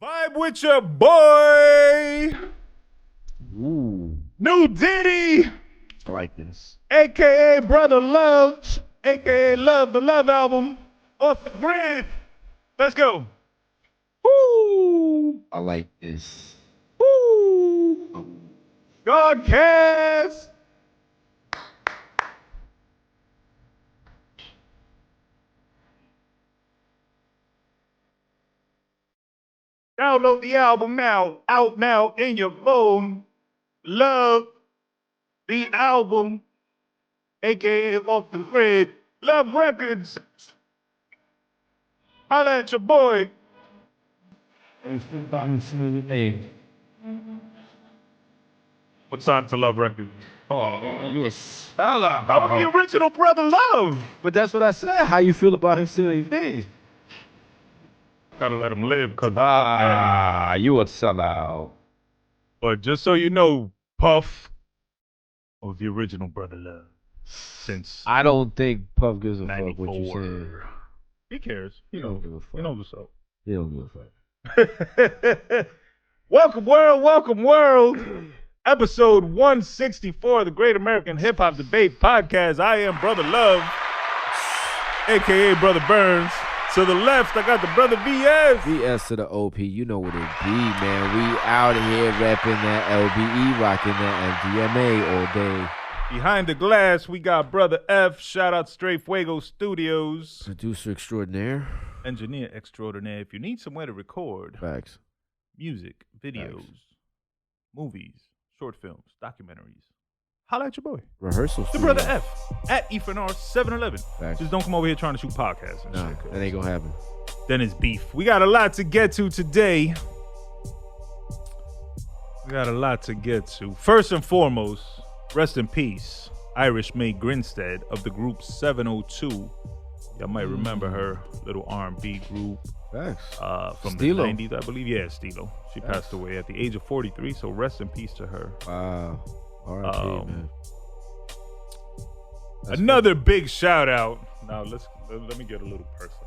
Vibe with your boy. Ooh, New Diddy, I like this. a.k.a. Brother Love, a.k.a. Love, the Love album, off the brand. Let's go. Woo! I like this. Woo! GAHHDcast. Download the album now, out now in your phone. Love the album, aka off the grid. Love Records. Holla at your boy. What's on to Love Records? Oh, yes. I'm the original Brother Love. But that's what I said. How you feel about him still these days? Gotta let him live, cause You a sellout. But just so you know, Puff was the original Brother Love since I don't think Puff gives a fuck 94. what you said. He cares. He don't give a fuck. He knows what's up. He don't give a fuck. Welcome world. Episode 164 of the Great American Hip Hop Debate Podcast. I am Brother Love, aka Brother Burns. To the left, I got the Brother VS. VS to the OP, you know what it be, man. We out here repping that LBE, rocking that MDMA all day. Behind the glass, we got Brother F. Shout out Straight Fuego Studios. Producer extraordinaire. Engineer extraordinaire. If you need somewhere to record Facts. music, videos, Facts. movies, short films, documentaries, holla at your boy. Rehearsal The studio. Brother F at EFNR711. Facts. Just don't come over here trying to shoot podcasts and Nah, shit. that ain't gonna happen. Then it's beef. We got a lot to get to today. First and foremost, rest in peace, Irish Mae Grinstead of the group 702. Y'all might remember her, little R&B group Facts. from Stilo. the 90s, I believe. Yeah, Stilo. She passed away at the age of 43, so rest in peace to her. Wow. R.I.P., man. That's Another big shout out. Now let me get a little personal.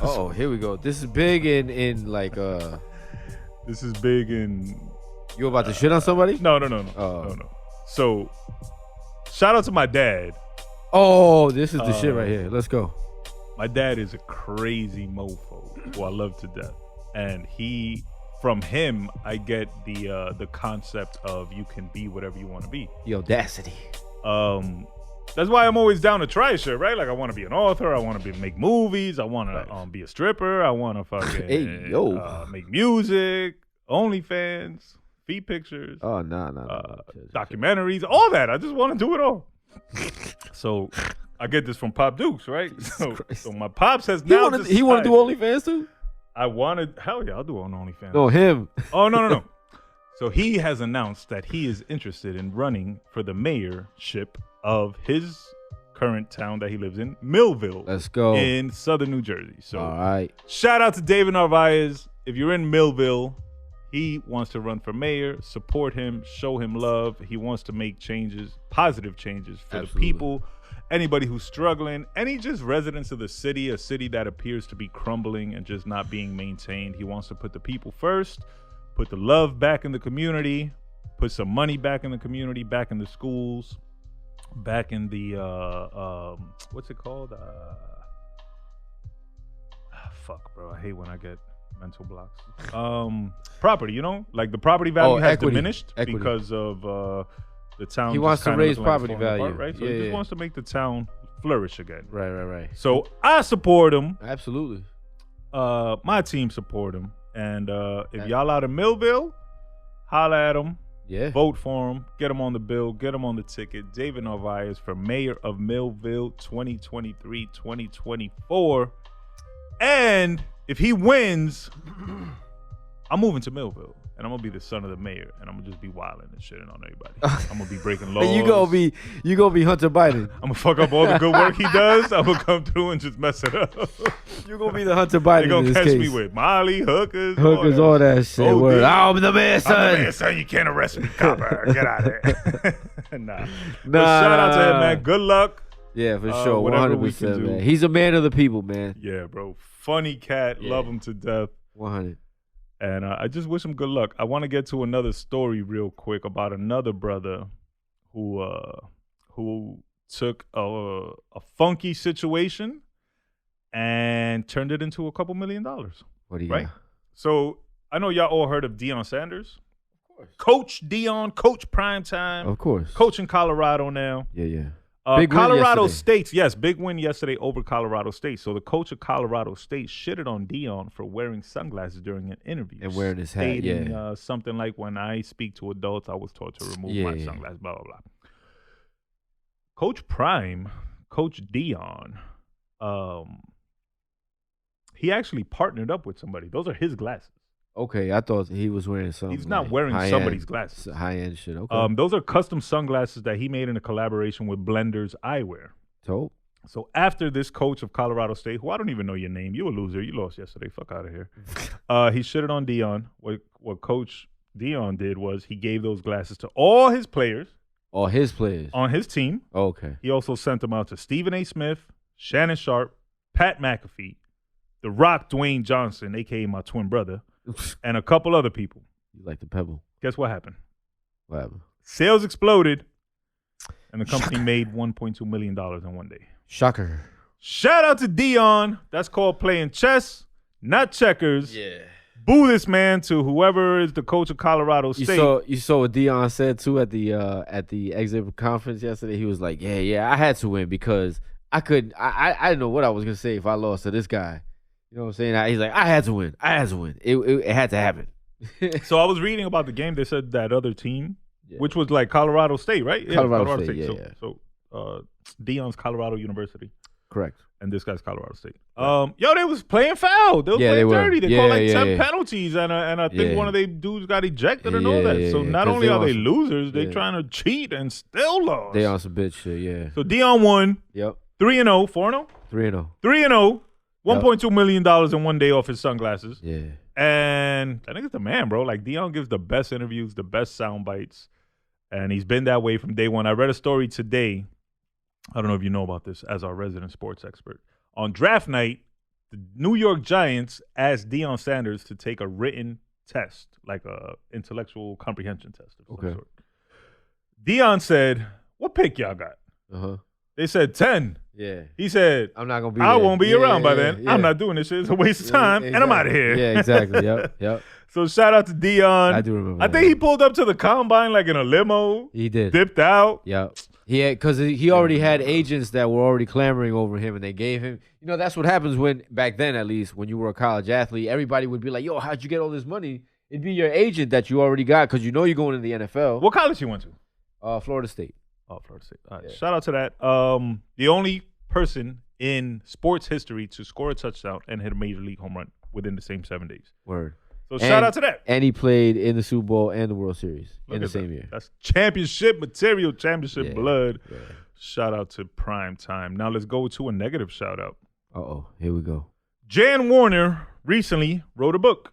Oh, here we go. This is big in like This is big in you about to shit on somebody? no. Oh. No. So shout out to my dad. Oh, this is the shit right here. Let's go. My dad is a crazy mofo who I love to death. And from him, I get the concept of you can be whatever you want to be. The audacity. That's why I'm always down to try shit, right? Like I want to be an author, I want to make movies, I want to be a stripper, I want to fucking Hey, yo. make music, OnlyFans, feed pictures, Oh, nah. documentaries, all that. I just want to do it all. So I get this from Pop Dukes, right? So my pops has now He want to do OnlyFans too? hell yeah, I'll do it on OnlyFans. No, him. Oh, no. So he has announced that he is interested in running for the mayorship of his current town that he lives in, Millville. Let's go. In southern New Jersey. So All right. shout out to David Narvaez. If you're in Millville, he wants to run for mayor. Support him, show him love. He wants to make changes, positive changes for Absolutely. the people. Anybody who's struggling, any just residents of the city, a city that appears to be crumbling and just not being maintained. He wants to put the people first, put the love back in the community, put some money back in the community, back in the schools, back in the what's it called? Fuck, bro. I hate when I get mental blocks. Property, like the property value has equity. diminished Equity. because of the town. He just wants to kinda raise looking like property it's falling value. apart, right? So Yeah, he just yeah. wants to make the town flourish again. Right. So I support him. Absolutely. My team support him. And if y'all out of Millville, holla at him. Yeah. Vote for him. Get him on the bill. Get him on the ticket. David Narvaez for mayor of Millville 2023-2024. And if he wins, I'm moving to Millville. And I'm going to be the son of the mayor. And I'm going to just be wilding and shitting on everybody. I'm going to be breaking laws. You gonna be Hunter Biden. I'm going to fuck up all the good work he does. I'm going to come through and just mess it up. You gonna be the Hunter Biden. They're going in to this catch case. me with Molly, hookers, all that shit. Oh, Word. dude. I'm the man, son. I'm the man, son. You can't arrest me, copper. Get out of there. Nah. But shout out to him, man. Good luck. Yeah, for sure. whatever we can 100%, do. man. He's a man of the people, man. Yeah, bro. Funny cat. Yeah. Love him to death. 100. And I just wish him good luck. I want to get to another story real quick about another brother who took a funky situation and turned it into a couple $1 million. What do you right? got? So I know y'all all heard of Deion Sanders. Of course. Coach Deion, Coach Primetime. Of course. Coach in Colorado now. Yeah. Big Colorado State, yes, big win yesterday over Colorado State. So the coach of Colorado State shitted on Deion for wearing sunglasses during an interview. And wearing his hat, stating, something like, when I speak to adults, I was taught to remove my sunglasses, blah, blah, blah. Coach Prime, Coach Deion, he actually partnered up with somebody. Those are his glasses. Okay, I thought he was wearing some. He's not wearing somebody's glasses. High-end shit, okay. Those are custom sunglasses that he made in a collaboration with Blenders Eyewear. So after this coach of Colorado State, who I don't even know your name, you a loser, you lost yesterday, fuck out of here. He shitted on Deion. What Coach Deion did was he gave those glasses to all his players. All his players? On his team. Okay. He also sent them out to Stephen A. Smith, Shannon Sharp, Pat McAfee, The Rock Dwayne Johnson, a.k.a. my twin brother, and a couple other people. You like the pebble. Guess what happened? What happened? Sales exploded, and the company made $1.2 million in one day. Shocker. Shout out to Deion. That's called playing chess, not checkers. Yeah. Boo this man to whoever is the coach of Colorado State. You saw what Deion said too at the exit conference yesterday. He was like, "Yeah, I had to win because I couldn't. I didn't know what I was gonna say if I lost to this guy. You know what I'm saying? He's like, I had to win. It had to happen." So I was reading about the game. They said that other team, which was like Colorado State, right? Yeah, Colorado State. Yeah. So Deion's Colorado University. Correct. And this guy's Colorado State. They was playing foul. They was playing dirty. They called like 10 penalties, and I think one of their dudes got ejected and all that. So not only are they losers, they trying to cheat and still lost. They on some bitch shit, yeah. So Deion won. Yep. 3-0, 4-0? 3-0. 3-0. $1.2 million in one day off his sunglasses. Yeah. And I think it's the man, bro. Like, Deion gives the best interviews, the best sound bites, and he's been that way from day one. I read a story today. I don't know if you know about this as our resident sports expert. On draft night, the New York Giants asked Deion Sanders to take a written test, like a intellectual comprehension test of some sort. Deion said, "What pick y'all got?" They said 10. Yeah. He said, "I'm not gonna be. I won't be around by then. Yeah. I'm not doing this shit. It's a waste of time, and I'm out of here." Yeah, exactly. Yep. So shout out to Deion. I do remember. I think he pulled up to the combine like in a limo. He did. Dipped out. Yep. Yeah, because he already had agents that were already clamoring over him, and they gave him. You know, that's what happens when back then, at least, when you were a college athlete, everybody would be like, "Yo, how'd you get all this money?" It'd be your agent that you already got because you know you're going to the NFL. What college you went to? Florida State. Oh, Florida State. All right. Yeah. Shout out to that. The only person in sports history to score a touchdown and hit a major league home run within the same 7 days. Word. So shout out to that. And he played in the Super Bowl and the World Series in the same year. That's championship material, championship blood. Yeah. Shout out to Prime Time. Now let's go to a negative shout out. Here we go. Jann Wenner recently wrote a book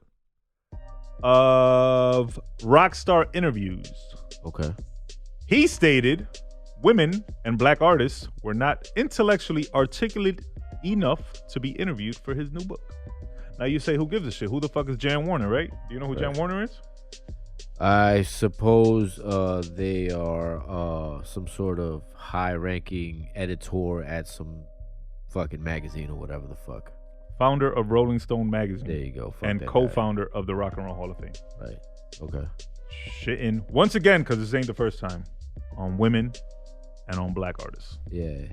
of rock star interviews. Okay. He stated women and black artists were not intellectually articulate enough to be interviewed for his new book. Now you say, who gives a shit? Who the fuck is Jann Wenner, right? Do you know who Jann Wenner is? I suppose they are some sort of high-ranking editor at some fucking magazine or whatever the fuck. Founder of Rolling Stone magazine. There you go. And co-founder of the Rock and Roll Hall of Fame. Right. Okay. Shitting once again, because this ain't the first time, on women and on black artists. Yeah.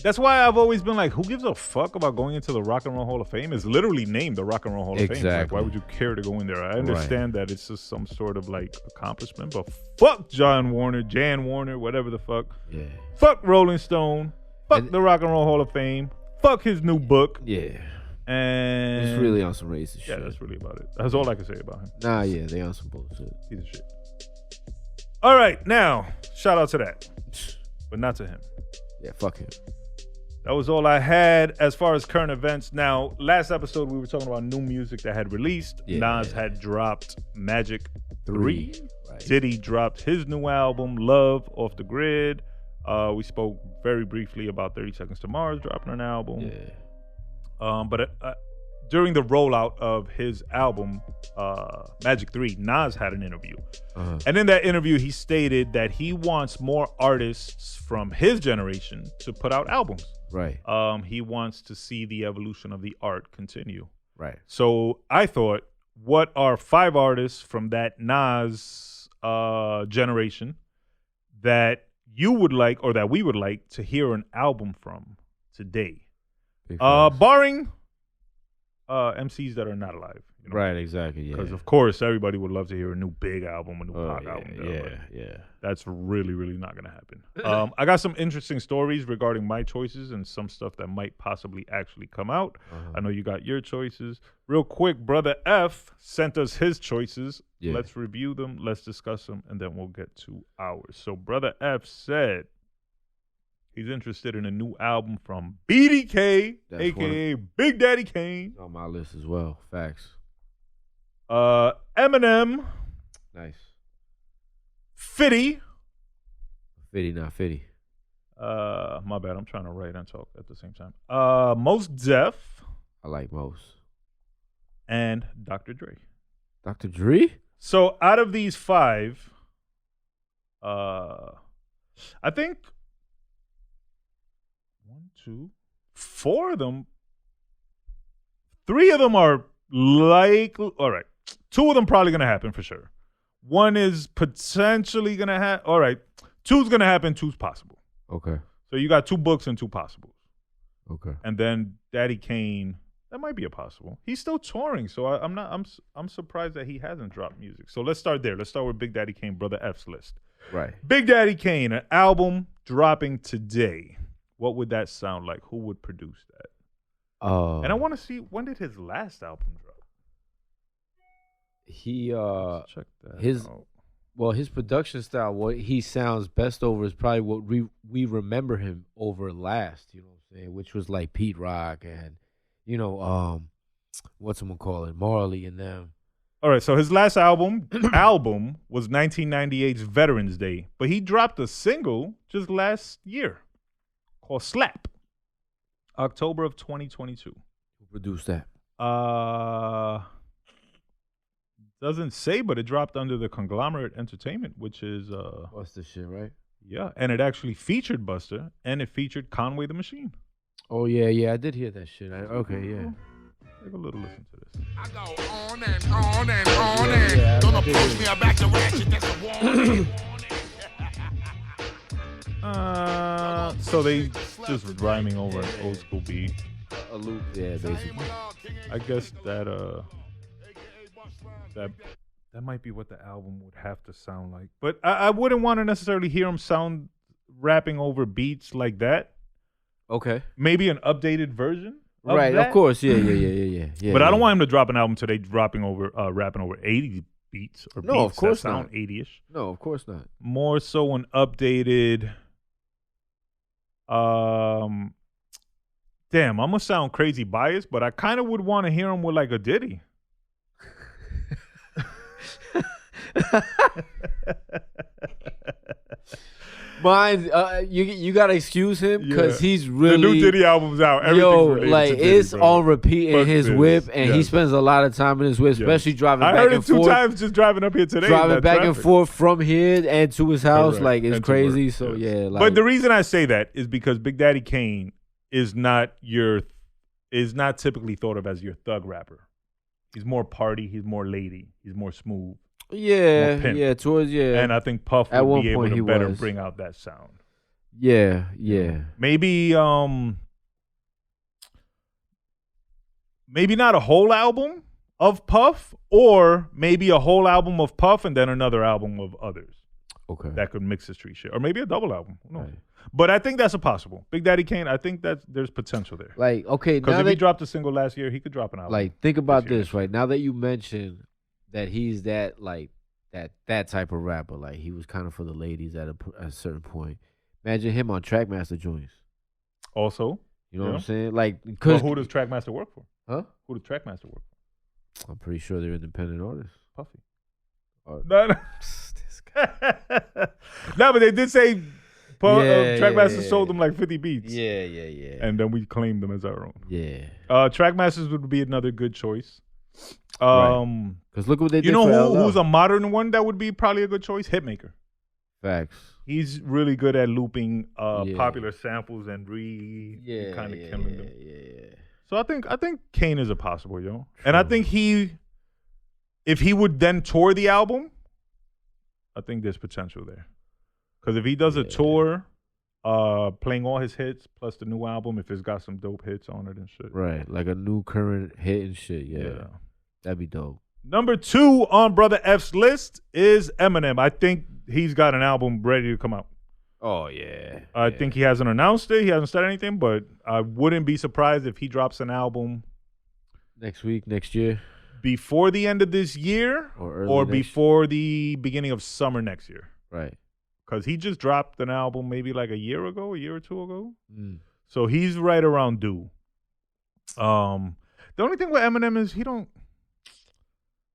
That's why I've always been like, who gives a fuck about going into the Rock and Roll Hall of Fame? It's literally named the Rock and Roll Hall of Fame. Like, why would you care to go in there? I understand that it's just some sort of like accomplishment, but fuck Jann Wenner, whatever the fuck. Yeah. Fuck Rolling Stone. Fuck the Rock and Roll Hall of Fame. Fuck his new book. Yeah. And it's really on some racist shit. Yeah, that's really about it. That's all I can say about him. Nah, yeah, they on some bullshit. Piece of shit. All right, now, shout out to that. But not to him. Yeah, fuck him. That was all I had as far as current events. Now, last episode, we were talking about new music that had released. Yeah. Nas had dropped Magic 3. Right. Diddy dropped his new album, Love, Off the Grid. We spoke very briefly about 30 Seconds to Mars dropping an album. Yeah. But during the rollout of his album, Magic 3, Nas had an interview. And in that interview, he stated that he wants more artists from his generation to put out albums. Right. He wants to see the evolution of the art continue. Right. So I thought, what are 5 artists from that Nas generation that you would like, or that we would like to hear an album from today? Barring MCs that are not alive. You know? Right, exactly. Yeah. Because of course everybody would love to hear a new big album, a new pop album. Yeah. That's really, really not gonna happen. I got some interesting stories regarding my choices and some stuff that might possibly actually come out. I know you got your choices. Real quick, Brother F sent us his choices. Yeah. Let's review them, let's discuss them, and then we'll get to ours. So Brother F said he's interested in a new album from BDK, aka Big Daddy Kane. On my list as well. Facts. Eminem. Nice. 50. 50, not 50. My bad. I'm trying to write and talk at the same time. Most Def. I like most. And Dr. Dre. Dr. Dre? So out of these 5, I think 1, 2, 4 of them, 3 of them are likely. All right. 2 of them probably going to happen for sure. 1 is potentially going to happen. All right. 2's going to happen. 2's possible. Okay. So you got 2 books and 2 possibles. Okay. And then Daddy Kane, that might be a possible. He's still touring, so I'm surprised that he hasn't dropped music. So let's start there. Let's start with Big Daddy Kane, Brother F's list. Right. Big Daddy Kane, an album dropping today. What would that sound like? Who would produce that? And I want to see, when did his last album drop? Let's check that his out. Well, his production style, what he sounds best over is probably what we remember him over last, you know what I'm saying, which was like Pete Rock and, you know, whatchamacallit, Marley and them. All right, so his last album was 1998's Veterans Day, but he dropped a single just last year called Slap, October of 2022. Who produced that? Doesn't say, but it dropped under the Conglomerate Entertainment, which is Busta shit, right? Yeah, and it actually featured Busta, and it featured Conway the Machine. Oh yeah, I did hear that shit. Okay, yeah. Take a little listen to this. I go on and on and on and don't approach me about the ratchet. That's a warning. So they just rhyming over an old school beat. A loop, yeah, basically. I guess that might be what the album would have to sound like. But I wouldn't want to necessarily hear him rapping over beats like that. Okay. Maybe an updated version. Right, that. Of course, yeah. But I don't want him to drop an album today rapping over 80 beats or beats of course that sound not. 80ish. No, of course not. More so an updated. Damn, I'm gonna sound crazy biased, but I kind of would want to hear him with like a Diddy. Mine, you gotta excuse him because he's really the new Diddy album's out. Everything's like it's Diddy, on repeat in his whip, and he spends a lot of time in his whip, especially driving back and forth. I heard it 2 times just driving up here today. Driving back and forth from here and to his house, Correct. like it's and crazy. Work, so yes. yeah, like, but the reason I say that is because Big Daddy Kane is not typically thought of as your thug rapper. He's more party. He's more lady. He's more smooth. Yeah, more pimp. And I think Puff would be able to better bring out that sound. Yeah. Maybe not a whole album of Puff, or maybe a whole album of Puff and then another album of others. Okay. That could mix the street shit. Or maybe a double album. Who knows? Right. But I think that's a possible. Big Daddy Kane, I think that there's potential there. Like, okay, because if he dropped a single last year, he could drop an album. Like, think about this, right? Now that you mentioned that he's that, like, that type of rapper, like, he was kind of for the ladies at a certain point. Imagine him on Trackmaster joints. Also. You know what I'm saying? Like, because who does Trackmaster work for? Huh? Who does Trackmaster work for? I'm pretty sure they're independent artists. Puffy. No. No, but they did say Trackmasters sold them like 50 beats. Yeah. And then we claimed them as our own. Yeah. Trackmasters would be another good choice. Right. Because look what they did. You know for LL. who's a modern one that would be probably a good choice? Hitmaker. Facts. He's really good at looping popular samples and kind of killing them. Yeah. So I think Kane is a possible, yo. And I think if he would then tour the album, I think there's potential there. Because if he does a tour, playing all his hits plus the new album, if it's got some dope hits on it and shit. Right, like a new current hit and shit. Yeah. That'd be dope. Number 2 on Brother F's list is Eminem. I think he's got an album ready to come out. Oh, yeah. I think he hasn't announced it. He hasn't said anything, but I wouldn't be surprised if he drops an album next week, next year. Before the end of this year or before the beginning of summer next year. Right. Because he just dropped an album maybe like a year or 2 ago. So he's right around due. The only thing with Eminem is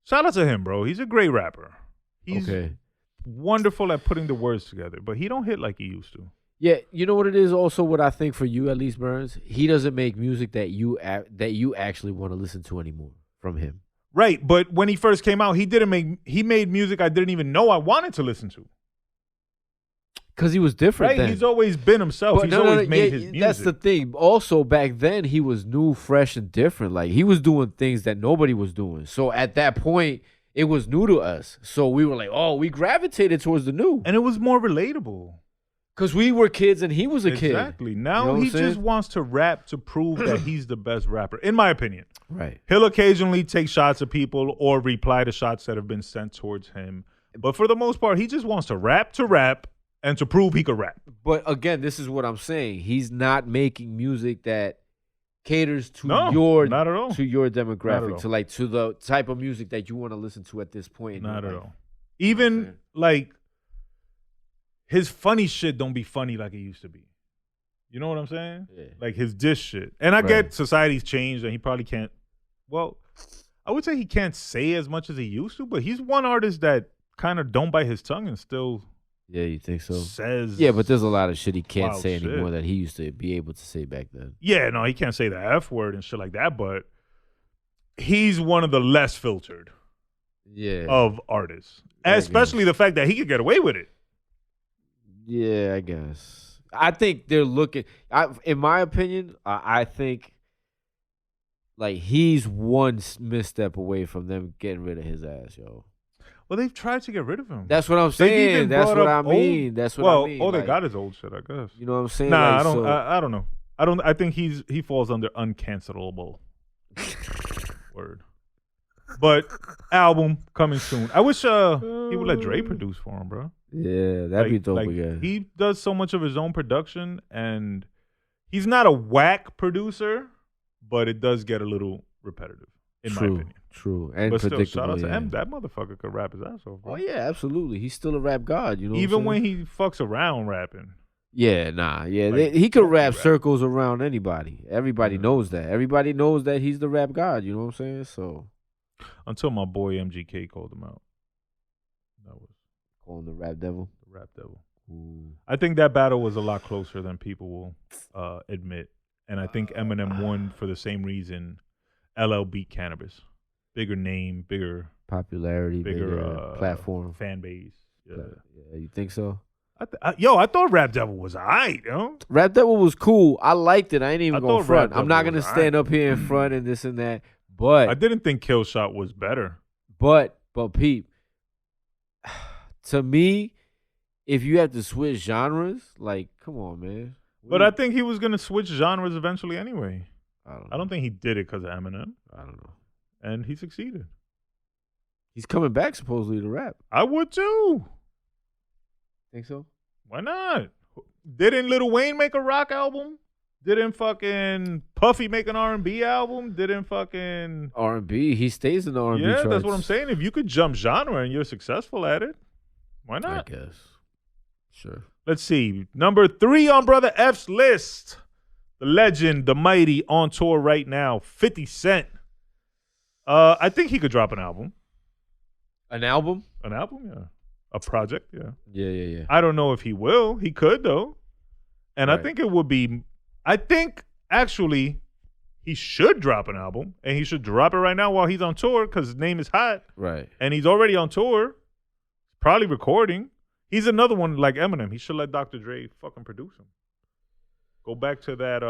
shout out to him, bro. He's a great rapper. He's wonderful at putting the words together, but he don't hit like he used to. Yeah, you know what it is also what I think for you at least, Burns? He doesn't make music that you actually want to listen to anymore from him. Right, but when he first came out, he made music I didn't even know I wanted to listen to. Because he was different right? then. He's always been himself. He's always made his music. That's the thing. Also, back then, he was new, fresh, and different. Like, he was doing things that nobody was doing. So, at that point, it was new to us. So, we were like, oh, we gravitated towards the new. And it was more relatable. Because we were kids and he was a kid. Exactly. Now he just wants to rap to prove that he's the best rapper, in my opinion. Right. He'll occasionally take shots at people or reply to shots that have been sent towards him. But for the most part, he just wants to rap and to prove he could rap. But again, this is what I'm saying. He's not making music that caters to not at all. To your demographic, to the type of music that you want to listen to at this point. Not at all. Even like his funny shit don't be funny like it used to be. You know what I'm saying? Yeah. Like his diss shit. And I get society's changed and he probably can't. Well, I would say he can't say as much as he used to, but he's one artist that kind of don't bite his tongue and still. Yeah, you think so? Says but there's a lot of shit he can't say anymore that he used to be able to say back then. Yeah, no, he can't say the F word and shit like that, but he's one of the less filtered of artists. Especially the fact that he could get away with it. Yeah, I guess. I think they're looking in my opinion, I think like he's one misstep away from them getting rid of his ass, yo. Well, they've tried to get rid of him. That's what I'm saying. That's what I mean. That's what I mean. All they got is old shit, I guess. You know what I'm saying? Nah, I don't know. I think he falls under uncancelable. Word. But album coming soon. I wish he would let Dre produce for him, bro. Yeah, that'd be dope again. He does so much of his own production, and he's not a whack producer, but it does get a little repetitive, in my opinion. True, and but predictable. Still, shout out to M. That motherfucker could rap his ass off, bro. Oh yeah, absolutely. He's still a rap god, you know. Even when he fucks around rapping. Yeah, he could rap circles around anybody. Everybody knows that. Everybody knows that he's the rap god. You know what I'm saying? So until my boy MGK called him out, that was calling the rap devil. The rap devil. Ooh. I think that battle was a lot closer than people will admit, and I think Eminem won for the same reason. LL beat Cannabis. Bigger name, bigger popularity, bigger platform, fan base. Yeah, you think so? I thought Rap Devil was alright, yo. Rap Devil was cool. I liked it. I ain't even gonna front. I'm not gonna stand right. up here in front and this and that. But I didn't think Kill Shot was better. But Pete, to me, if you have to switch genres, like, come on, man. But I think he was gonna switch genres eventually anyway. I don't think he did it because of Eminem. I don't know. And he succeeded. He's coming back supposedly to rap. I would too. Think so? Why not? Didn't Lil Wayne make a rock album? Didn't fucking Puffy make an R&B album? Didn't fucking R&B? He stays in the R&B charts. charts. That's what I'm saying. If you could jump genre and you're successful at it, why not? I guess. Sure. Let's see. Number 3 on Brother F's list. The legend, the mighty, on tour right now, 50 Cent. I think he could drop an album. An album? An album, yeah. A project, yeah. Yeah. I don't know if he will. He could, though. And I think it would be. I think actually, he should drop an album, and he should drop it right now while he's on tour because his name is hot. Right. And he's already on tour, probably recording. He's another one like Eminem. He should let Dr. Dre fucking produce him. Go back to that.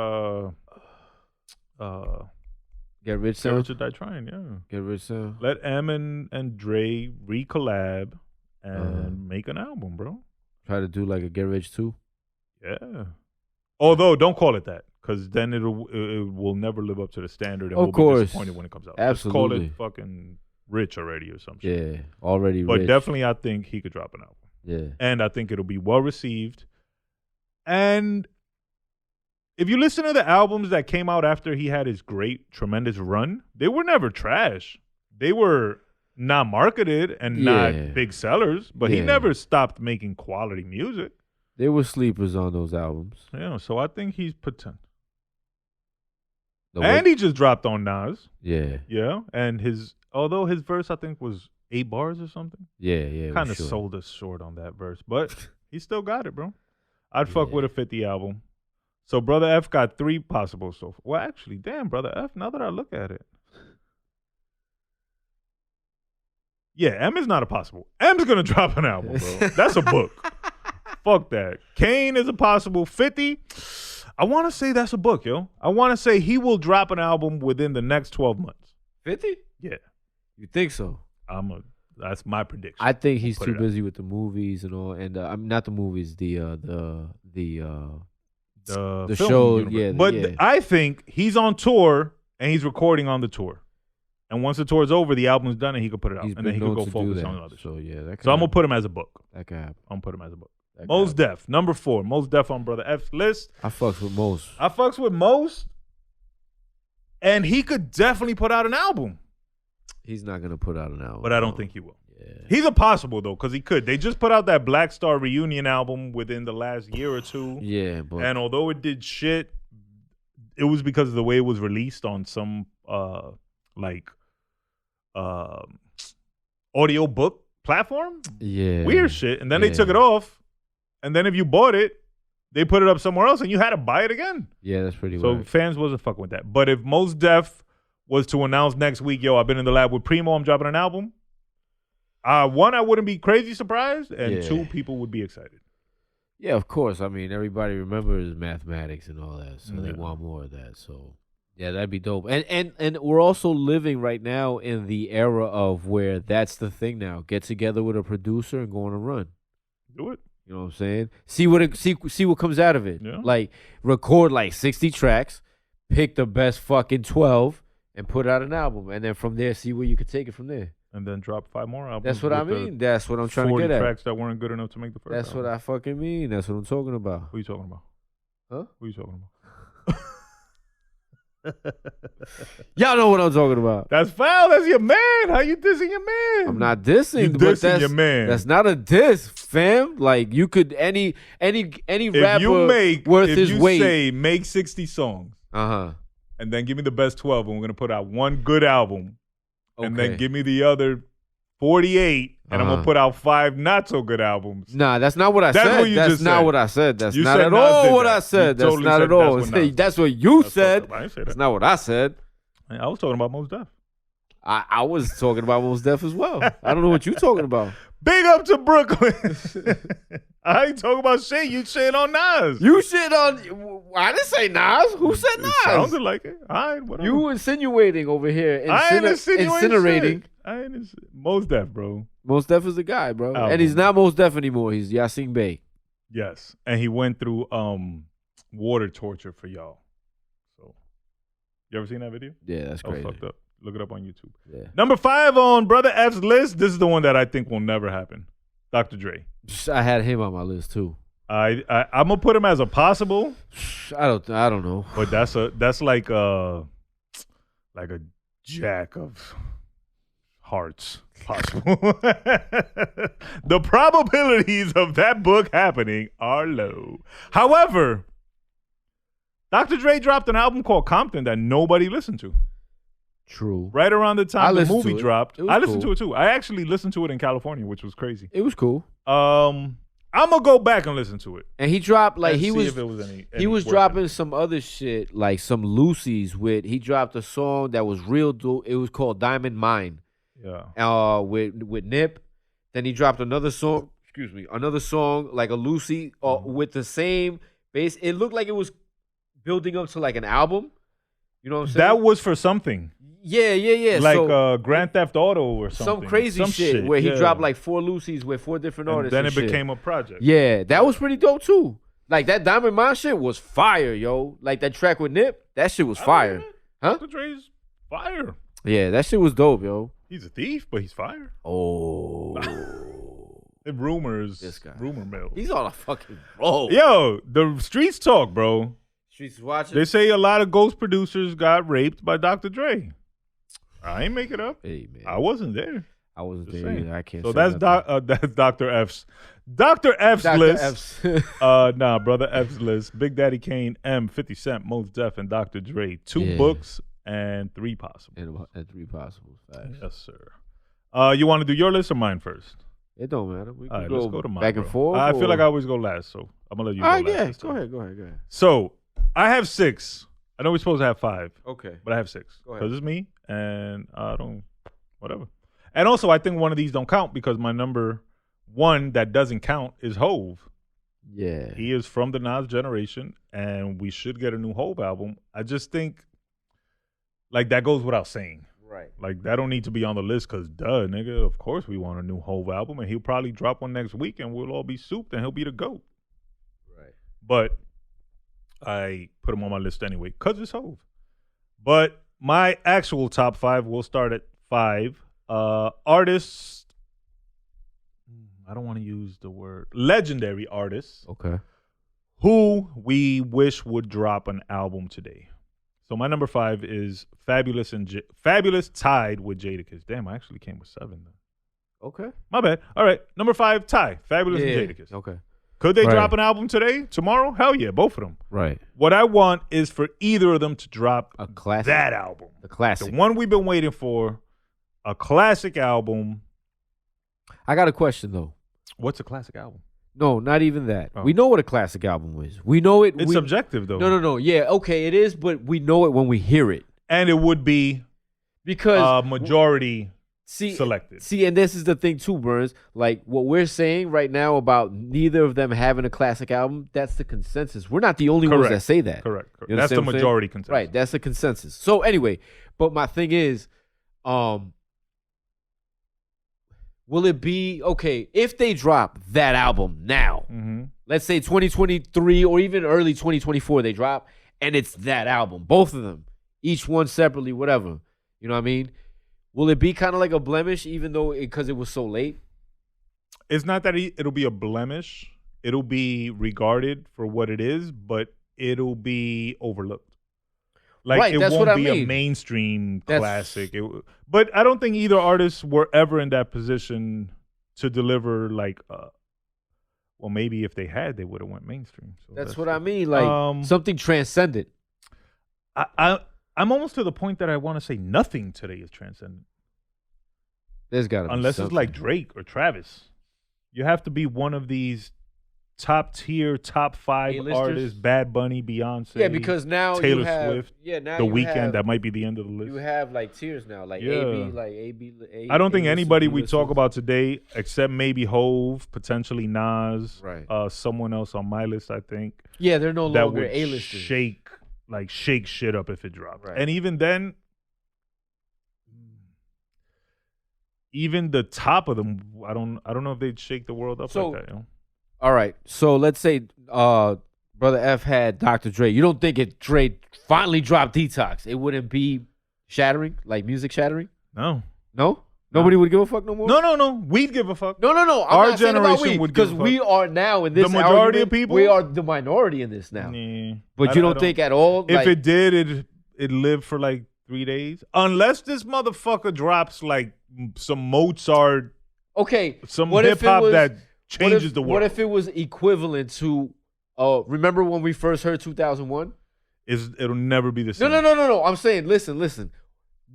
Get Rich Get Sound. Rich or Die Trying. Yeah. Get Rich Sound. Let M and Dre recollab and make an album, bro. Try to do like a Get Rich 2. Yeah. Although, don't call it that, because then it will never live up to the standard, and Of we'll course. be disappointed when it comes out. Absolutely. Just call it fucking Rich already or some shit. Yeah, already But rich. definitely, I think he could drop an album. Yeah. And I think it'll be well received. And if you listen to the albums that came out after he had his great, tremendous run, they were never trash. They were not marketed and not big sellers, but he never stopped making quality music. There were sleepers on those albums. Yeah, so I think he's potent. And he just dropped on Nas. Yeah. Yeah, and although his verse I think was 8 bars or something. Yeah. Kind of sold us short on that verse, but he still got it, bro. I'd fuck with a 50 album. So Brother F got 3 possible so far. Well, actually, damn, Brother F, now that I look at it. Yeah, M is not a possible. M's going to drop an album, bro. That's a book. Fuck that. Kane is a possible. 50, I want to say that's a book, yo. I want to say he will drop an album within the next 12 months. 50? Yeah. You think so? That's my prediction. I think he's too busy with the movies and all, and not the movies, the show. Universe. Yeah, but I think he's on tour and he's recording on the tour. And once the tour's over, the album's done and he could put it out, and then he could go focus on other shit. So yeah, so I'm gonna put him as a book. That could happen. I'm gonna put him as a book. Mos Def, number 4. Mos Def on Brother F's list. I fucks with Mos. I fucks with Mos, and he could definitely put out an album. He's not gonna put out an album, but I don't think he will. Yeah. He's a possible though, because he could. They just put out that Black Star reunion album within the last year or two. Yeah, but although it did shit, it was because of the way it was released on some audio book platform. Yeah, weird shit. And then they took it off, and then if you bought it, they put it up somewhere else, and you had to buy it again. Yeah, that's pretty. So weird. Fans wasn't fucking with that. But if Mos Def was to announce next week, yo, I've been in the lab with Primo, I'm dropping an album. 1, I wouldn't be crazy surprised, and 2, people would be excited. Yeah, of course. I mean, everybody remembers mathematics and all that, so they want more of that. So, yeah, that'd be dope. And we're also living right now in the era of where that's the thing now. Get together with a producer and go on a run. Do it. You know what I'm saying? See what comes out of it. Yeah. Like, record like 60 tracks, pick the best fucking 12, and put out an album. And then from there, see where you could take it from there. And then drop 5 more albums. That's what I mean. That's what I'm trying to get at. 40 tracks that weren't good enough to make the first That's album. what I fucking mean. That's what I'm talking about. Who you talking about? Huh? Who you talking about? Y'all know what I'm talking about. That's foul. That's your man. How you dissing your man? I'm not dissing. You but dissing your man. That's not a diss, fam. Like, you could any rapper worth his weight. If you say make 60 songs, and then give me the best 12, and we're gonna put out one good album, and then give me the other 48, and I'm gonna put out 5 not so good albums. Nah, that's not what I said. That's not what I said. That's not at all what I said. That's not at all. That's what you said. I didn't say that. That's not what I said. I was talking about Mos Def. I was talking about Mos Def as well. I don't know what you're talking about. Big up to Brooklyn. I ain't talking about shit. You shit on Nas. You shit on. I didn't say Nas. Who said Nas? Sounded like it. All right, whatever. You insinuating over here. I ain't incinerating. Mos Def, bro. Mos Def is the guy, bro. Album. And he's not Mos Def anymore. He's Yasin Bey. Yes. And he went through water torture for y'all. So, you ever seen that video? Yeah, that's crazy. Fucked up. Look it up on YouTube. Yeah. Number 5 on Brother F's list. This is the one that I think will never happen. Dr. Dre. I had him on my list too. I'm gonna put him as a possible. I don't know. But that's like a jack of hearts possible. The probabilities of that book happening are low. However, Dr. Dre dropped an album called Compton that nobody listened to. True. Right around the time the movie dropped. I listened cool. to it too. I actually listened to it in California, which was crazy. It was cool. I I'm gonna go back and listen to it. And he dropped like and he see was if it was any he was worth dropping it. some other shit like some Lucy's with. He dropped a song that was real dope. It was called Diamond Mine. Yeah. With Nip. Then he dropped another song. Excuse me, another song like a Lucy with the same bass. It looked like it was building up to like an album. You know what I'm saying? That was for something. Yeah. Like so, Grand Theft Auto or something. some crazy shit where he dropped like 4 Lucy's with 4 different and artists. then and it shit. became a project. Yeah, that was pretty dope too. Like that Diamond Mine shit was fire, yo. Like that track with Nip, that shit was fire. Huh? Dr. Dre's fire. Yeah, that shit was dope, yo. He's a thief, but he's fire. Oh. Rumors. This guy. Rumor mill. He's on a fucking roll. Yo, the streets talk, bro. Streets is watching. They say a lot of ghost producers got raped by Dr. Dre. I ain't make it up. Hey, man. I wasn't there. I wasn't Just there saying. either. I can't So say that's Dr. F's. Dr. F's Dr. list. F's. Nah, Brother F's list. Big Daddy Kane, M, 50 Cent, Mos Def, and Dr. Dre. 2 books and 3 possibles. and 3 possibles. Facts. Yes, sir. You want to do your list or mine first? It don't matter. We can All right, go let's go to mine. back and bro. forth. I feel like I always go last, so I'm gonna let you go All right, last. yeah. this Go time. ahead. So I have 6. I know we're supposed to have 5, Okay. but I have 6 Go ahead. because it's me, and I don't, whatever. And also, I think one of these don't count because my number 1 that doesn't count is Hove. Yeah. He is from the Nas generation, and we should get a new Hove album. I just think, like, that goes without saying. Right. Like, that don't need to be on the list because, duh, nigga, of course we want a new Hove album, and he'll probably drop one next week, and we'll all be souped, and he'll be the GOAT. Right. But I put him on my list anyway because it's Hove. But my actual top 5, we'll start at 5. Artists, I don't want to use the word legendary artists Okay. who we wish would drop an album today. So my number 5 is Fabulous Fabulous tied with Jadakiss. Damn, I actually came with 7 then. Okay. My bad. All right, number 5, Ty, Fabulous and Jadakiss. Okay. Could they Right. drop an album today, tomorrow? Hell yeah, both of them. Right. What I want is for either of them to drop A classic. that album. The classic. The one we've been waiting for, a classic album. I got a question though. What's a classic album? No, not even that. Oh. We know what a classic album is. We know it. It's subjective though. No. Yeah, okay, it is, but we know it when we hear it. And it would be Because majority selected. See, and this is the thing too, Burns. Like what we're saying right now about neither of them having a classic album, that's the consensus. We're not the only ones that say that. Correct. You That's the understand what I'm saying? majority consensus. Right, that's the consensus. So anyway, but my thing is, will it be okay if they drop that album now? Mm-hmm. Let's say 2023 or even early 2024 they drop, and it's that album, both of them, each one separately, whatever. You know what I mean? Will it be kind of like a blemish, even though because it was so late? It's not that it'll be a blemish. It'll be regarded for what it is, but it'll be overlooked. Like Right, it that's won't what I be a mean. mainstream That's- classic. But I don't think either artists were ever in that position to deliver like. Well, maybe if they had, they would have went mainstream. So That's what I mean, like something transcendent. I'm almost to the point that I want to say nothing today is transcendent. There's got to be Unless it's like something. Drake or Travis. You have to be one of these top tier, top 5 A-listers? artists, Bad Bunny, Beyonce. Yeah, because now Taylor you have, Swift, yeah, now The you Weeknd, have, that might be the end of the list. you have like tiers now, like Yeah. AB. I don't think A-listers, anybody we B-listers. talk about today, except maybe Hove, potentially Nas, Right. Someone else on my list, I think, Yeah, they're no that longer would A-listers. shake shit up if it dropped. Right. And even then, even the top of them, I don't know if they'd shake the world up So- like that. You know? All right, so let's say Brother F had Dr. Dre. You don't think if Dre finally dropped Detox, it wouldn't be shattering, like music shattering? No. No? Nobody would give a fuck no more? No. We'd give a fuck. No. I'm Our not saying about generation we, would give because a fuck. we are now in this The majority argument, of people? we are the minority in this now. Yeah. But you don't think at all? If like, it did, it lived for like 3 days. Unless this motherfucker drops like some Mozart, okay, some what if hip hop it was- that changes the world. What if it was equivalent to? Remember when we first heard 2001? It'll never be the same. No. I'm saying, listen.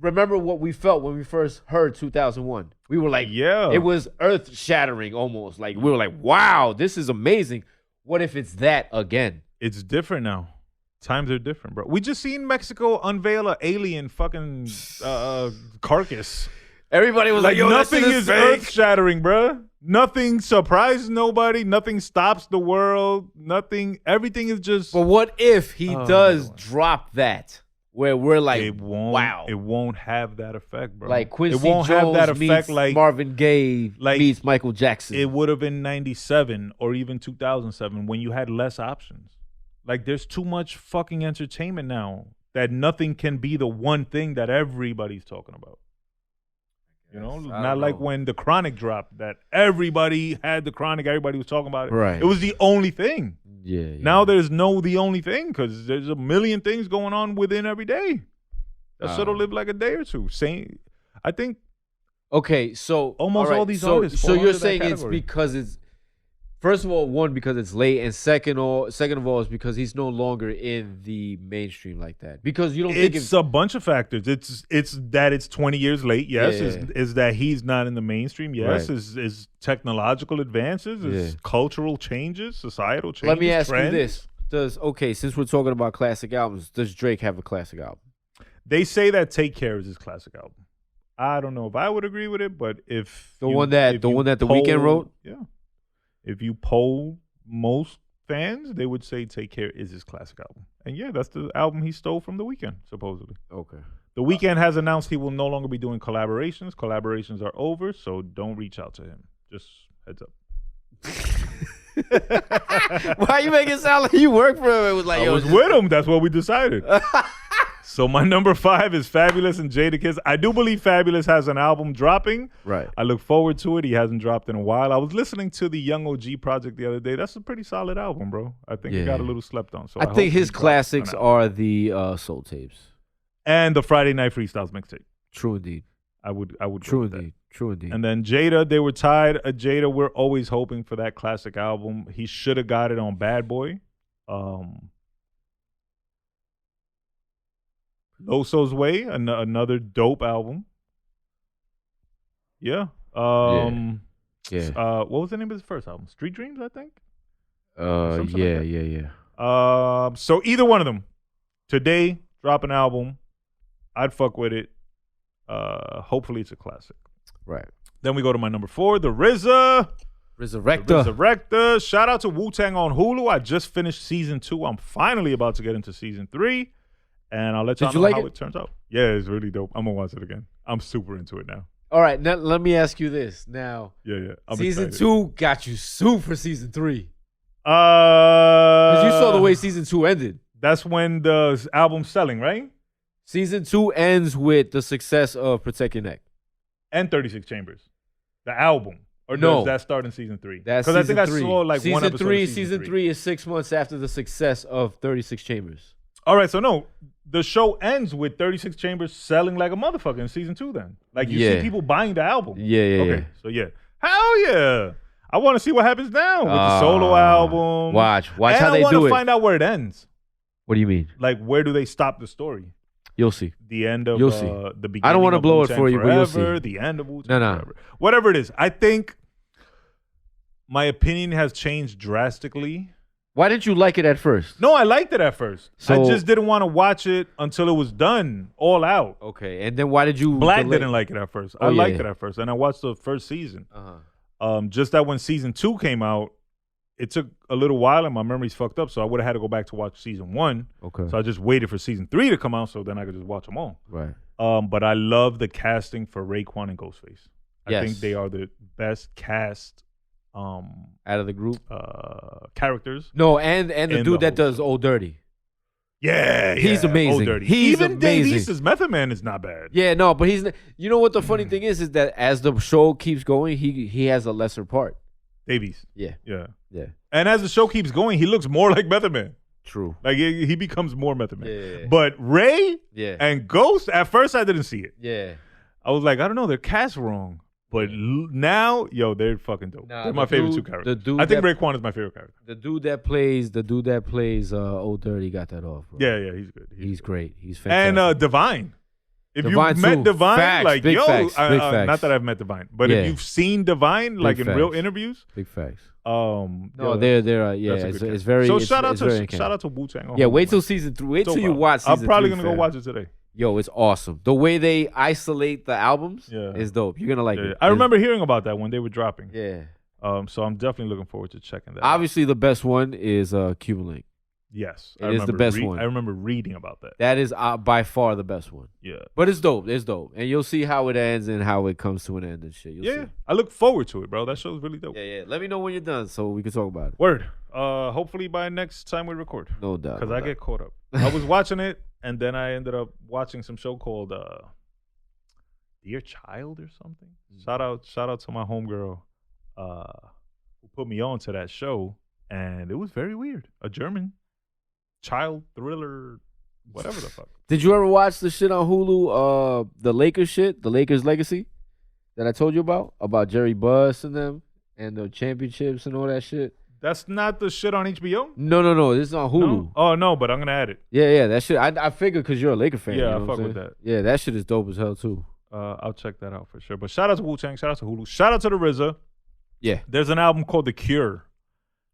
remember what we felt when we first heard 2001. We were like, Yeah. it was earth shattering almost. Like we were like, wow, this is amazing. What if it's that again? It's different now. Times are different, bro. We just seen Mexico unveil an alien fucking carcass. Everybody was like, yo, nothing is earth shattering, bro. Nothing surprises nobody. Nothing stops the world. Nothing. Everything is just. But what if he does drop that? Where we're like, it won't, wow. It won't have that effect, bro. Like Quincy it won't Jones have that meets effect like Marvin Gaye meets Michael Jackson. It would have been 97 or even 2007 when you had less options. Like there's too much fucking entertainment now that nothing can be the one thing that everybody's talking about. You know, not like when The Chronic dropped that everybody had The Chronic, everybody was talking about it. Right. It was the only thing. Yeah. Now there's the only thing because there's a million things going on within every day. That shit'll live like a day or two. I think. Okay, so almost all these artists. So you're saying it's because it's first of all, one, because it's late, and second of all is because he's no longer in the mainstream like that. Because you don't think it's a bunch of factors. It's that it's 20 years late. Yes, Yeah. Is that he's not in the mainstream. Yes, Right. is technological advances, is cultural changes, societal changes. Let me ask trends. you this: since we're talking about classic albums, does Drake have a classic album? They say that Take Care is his classic album. I don't know if I would agree with it, but if The one that The Weeknd wrote? Yeah. If you poll most fans, they would say Take Care is his classic album. And yeah, that's the album he stole from The Weeknd, supposedly. Okay. The Weeknd has announced he will no longer be doing collaborations. Collaborations are over, so don't reach out to him. Just heads up. Why you make it sound like you work for him? It was like, I was with him. That's what we decided. So my number 5 is Fabulous and Jadakiss. I do believe Fabulous has an album dropping. Right. I look forward to it. He hasn't dropped in a while. I was listening to the Young OG project the other day. That's a pretty solid album, bro. I think it got a little slept on. So I think his classics are the Soul Tapes and the Friday Night Freestyles mixtape. True indeed. I would True go with indeed. True indeed. And then Jada, they were tied. Jada, we're always hoping for that classic album. He should have got it on Bad Boy. Loso's Way, another dope album. Yeah. What was the name of his first album? Street Dreams, I think. Yeah. So either one of them, today drop an album. I'd fuck with it. Hopefully it's a classic. Right. Then we go to my number 4, the RZA. Resurrector. Shout out to Wu-Tang on Hulu. I just finished season 2. I'm finally about to get into season 3. And I'll let y'all know how it turns out. Yeah, it's really dope. I'm going to watch it again. I'm super into it now. All right, now let me ask you this. Now, I'm season excited. 2 got you super for season 3. Because Because you saw the way season 2 ended. That's when the album's selling, right? Season 2 ends with the success of Protect Your Neck. And 36 Chambers. The album. Or No. does that start in season 3? That's Because I think season 3. I saw like one episode of Season 3 is 6 months after the success of 36 Chambers. All right, so no, the show ends with 36 Chambers selling like a motherfucker in season 2 then. Like you see people buying the album. Yeah. So yeah. Hell yeah. I want to see what happens now with the solo album. Watch and how they do I want to it. find out where it ends. What do you mean? Like where do they stop the story? You'll see. The end of You'll see. the beginning. I don't want to of blow it Wu-Tang for you, but you'll Forever, see. The end of Wu-Tang No. Forever. Whatever it is. I think my opinion has changed drastically. Why didn't you like it at first? No, I liked it at first. So- I just didn't want to watch it until it was done, all out. Okay, and then why did you Black delay? didn't like it at first. Oh, I yeah. liked it at first, and I watched the first season. Just that when season 2 came out, it took a little while, and my memory's fucked up, so I would have had to go back to watch season 1. Okay. So I just waited for season 3 to come out, so then I could just watch them all. Right. But I love the casting for Raekwon and Ghostface. I Yes. think they are the best cast Out of the group? characters. No, and the in dude the that whole does Old Dirty. Yeah, He's amazing. Old Dirty. He's Even amazing. Dave East's Method Man is not bad. Yeah, no, but he's. You know what the funny thing is that as the show keeps going, he has a lesser part. Davies. Yeah. Yeah. Yeah. And as the show keeps going, he looks more like Method Man. True. Like he becomes more Method Man. Yeah. But Ray Yeah. and Ghost, at first I didn't see it. Yeah. I was like, I don't know, they're cast wrong. But now, yo, they're fucking dope. Nah, they're the my favorite dude- two characters. the dude I think that- Raekwon is my favorite character. The dude that plays Old Dirty got that off, bro. Yeah, he's good. He's great. He's And fantastic. Divine. If Divine you've met too. Divine, Facts, like, big yo, facts, big facts. not that I've met Divine, but Yeah. if you've seen Divine, like in real interviews, big facts. No, No, they're yeah. It's very. So it's, shout out it's very to Wu-Tang. Yeah, wait till season 3. Wait till you watch season 3. I'm probably gonna go watch it today. Yo, it's awesome. The way they isolate the albums is dope. You're gonna like it. I remember hearing about that when they were dropping. Yeah. So I'm definitely looking forward to checking that. Obviously, the best one is Cuban Link. Yes, it is the best one. I remember reading about that. That is by far the best one. Yeah, but it's dope. It's dope, and you'll see how it ends and how it comes to an end and shit. You'll see. I look forward to it, bro. That show's really dope. Yeah. Let me know when you're done so we can talk about it. Word. Hopefully by next time we record. No doubt. Because I get caught up. I was watching it, and then I ended up watching some show called Dear Child or something. Shout out to my homegirl who put me on to that show, and it was very weird. A German child thriller, whatever the fuck. Did you ever watch the shit on Hulu? The Lakers shit, the Lakers Legacy, that I told you about Jerry Buss and them and the championships and all that shit. That's not the shit on HBO? No. This is on Hulu. No? Oh no, but I'm gonna add it. Yeah. That shit. I figured because you're a Laker fan. Yeah, you know I fuck with that. Yeah, that shit is dope as hell too. I'll check that out for sure. But shout out to Wu-Tang, shout out to Hulu, shout out to the RZA. Yeah. There's an album called The Cure.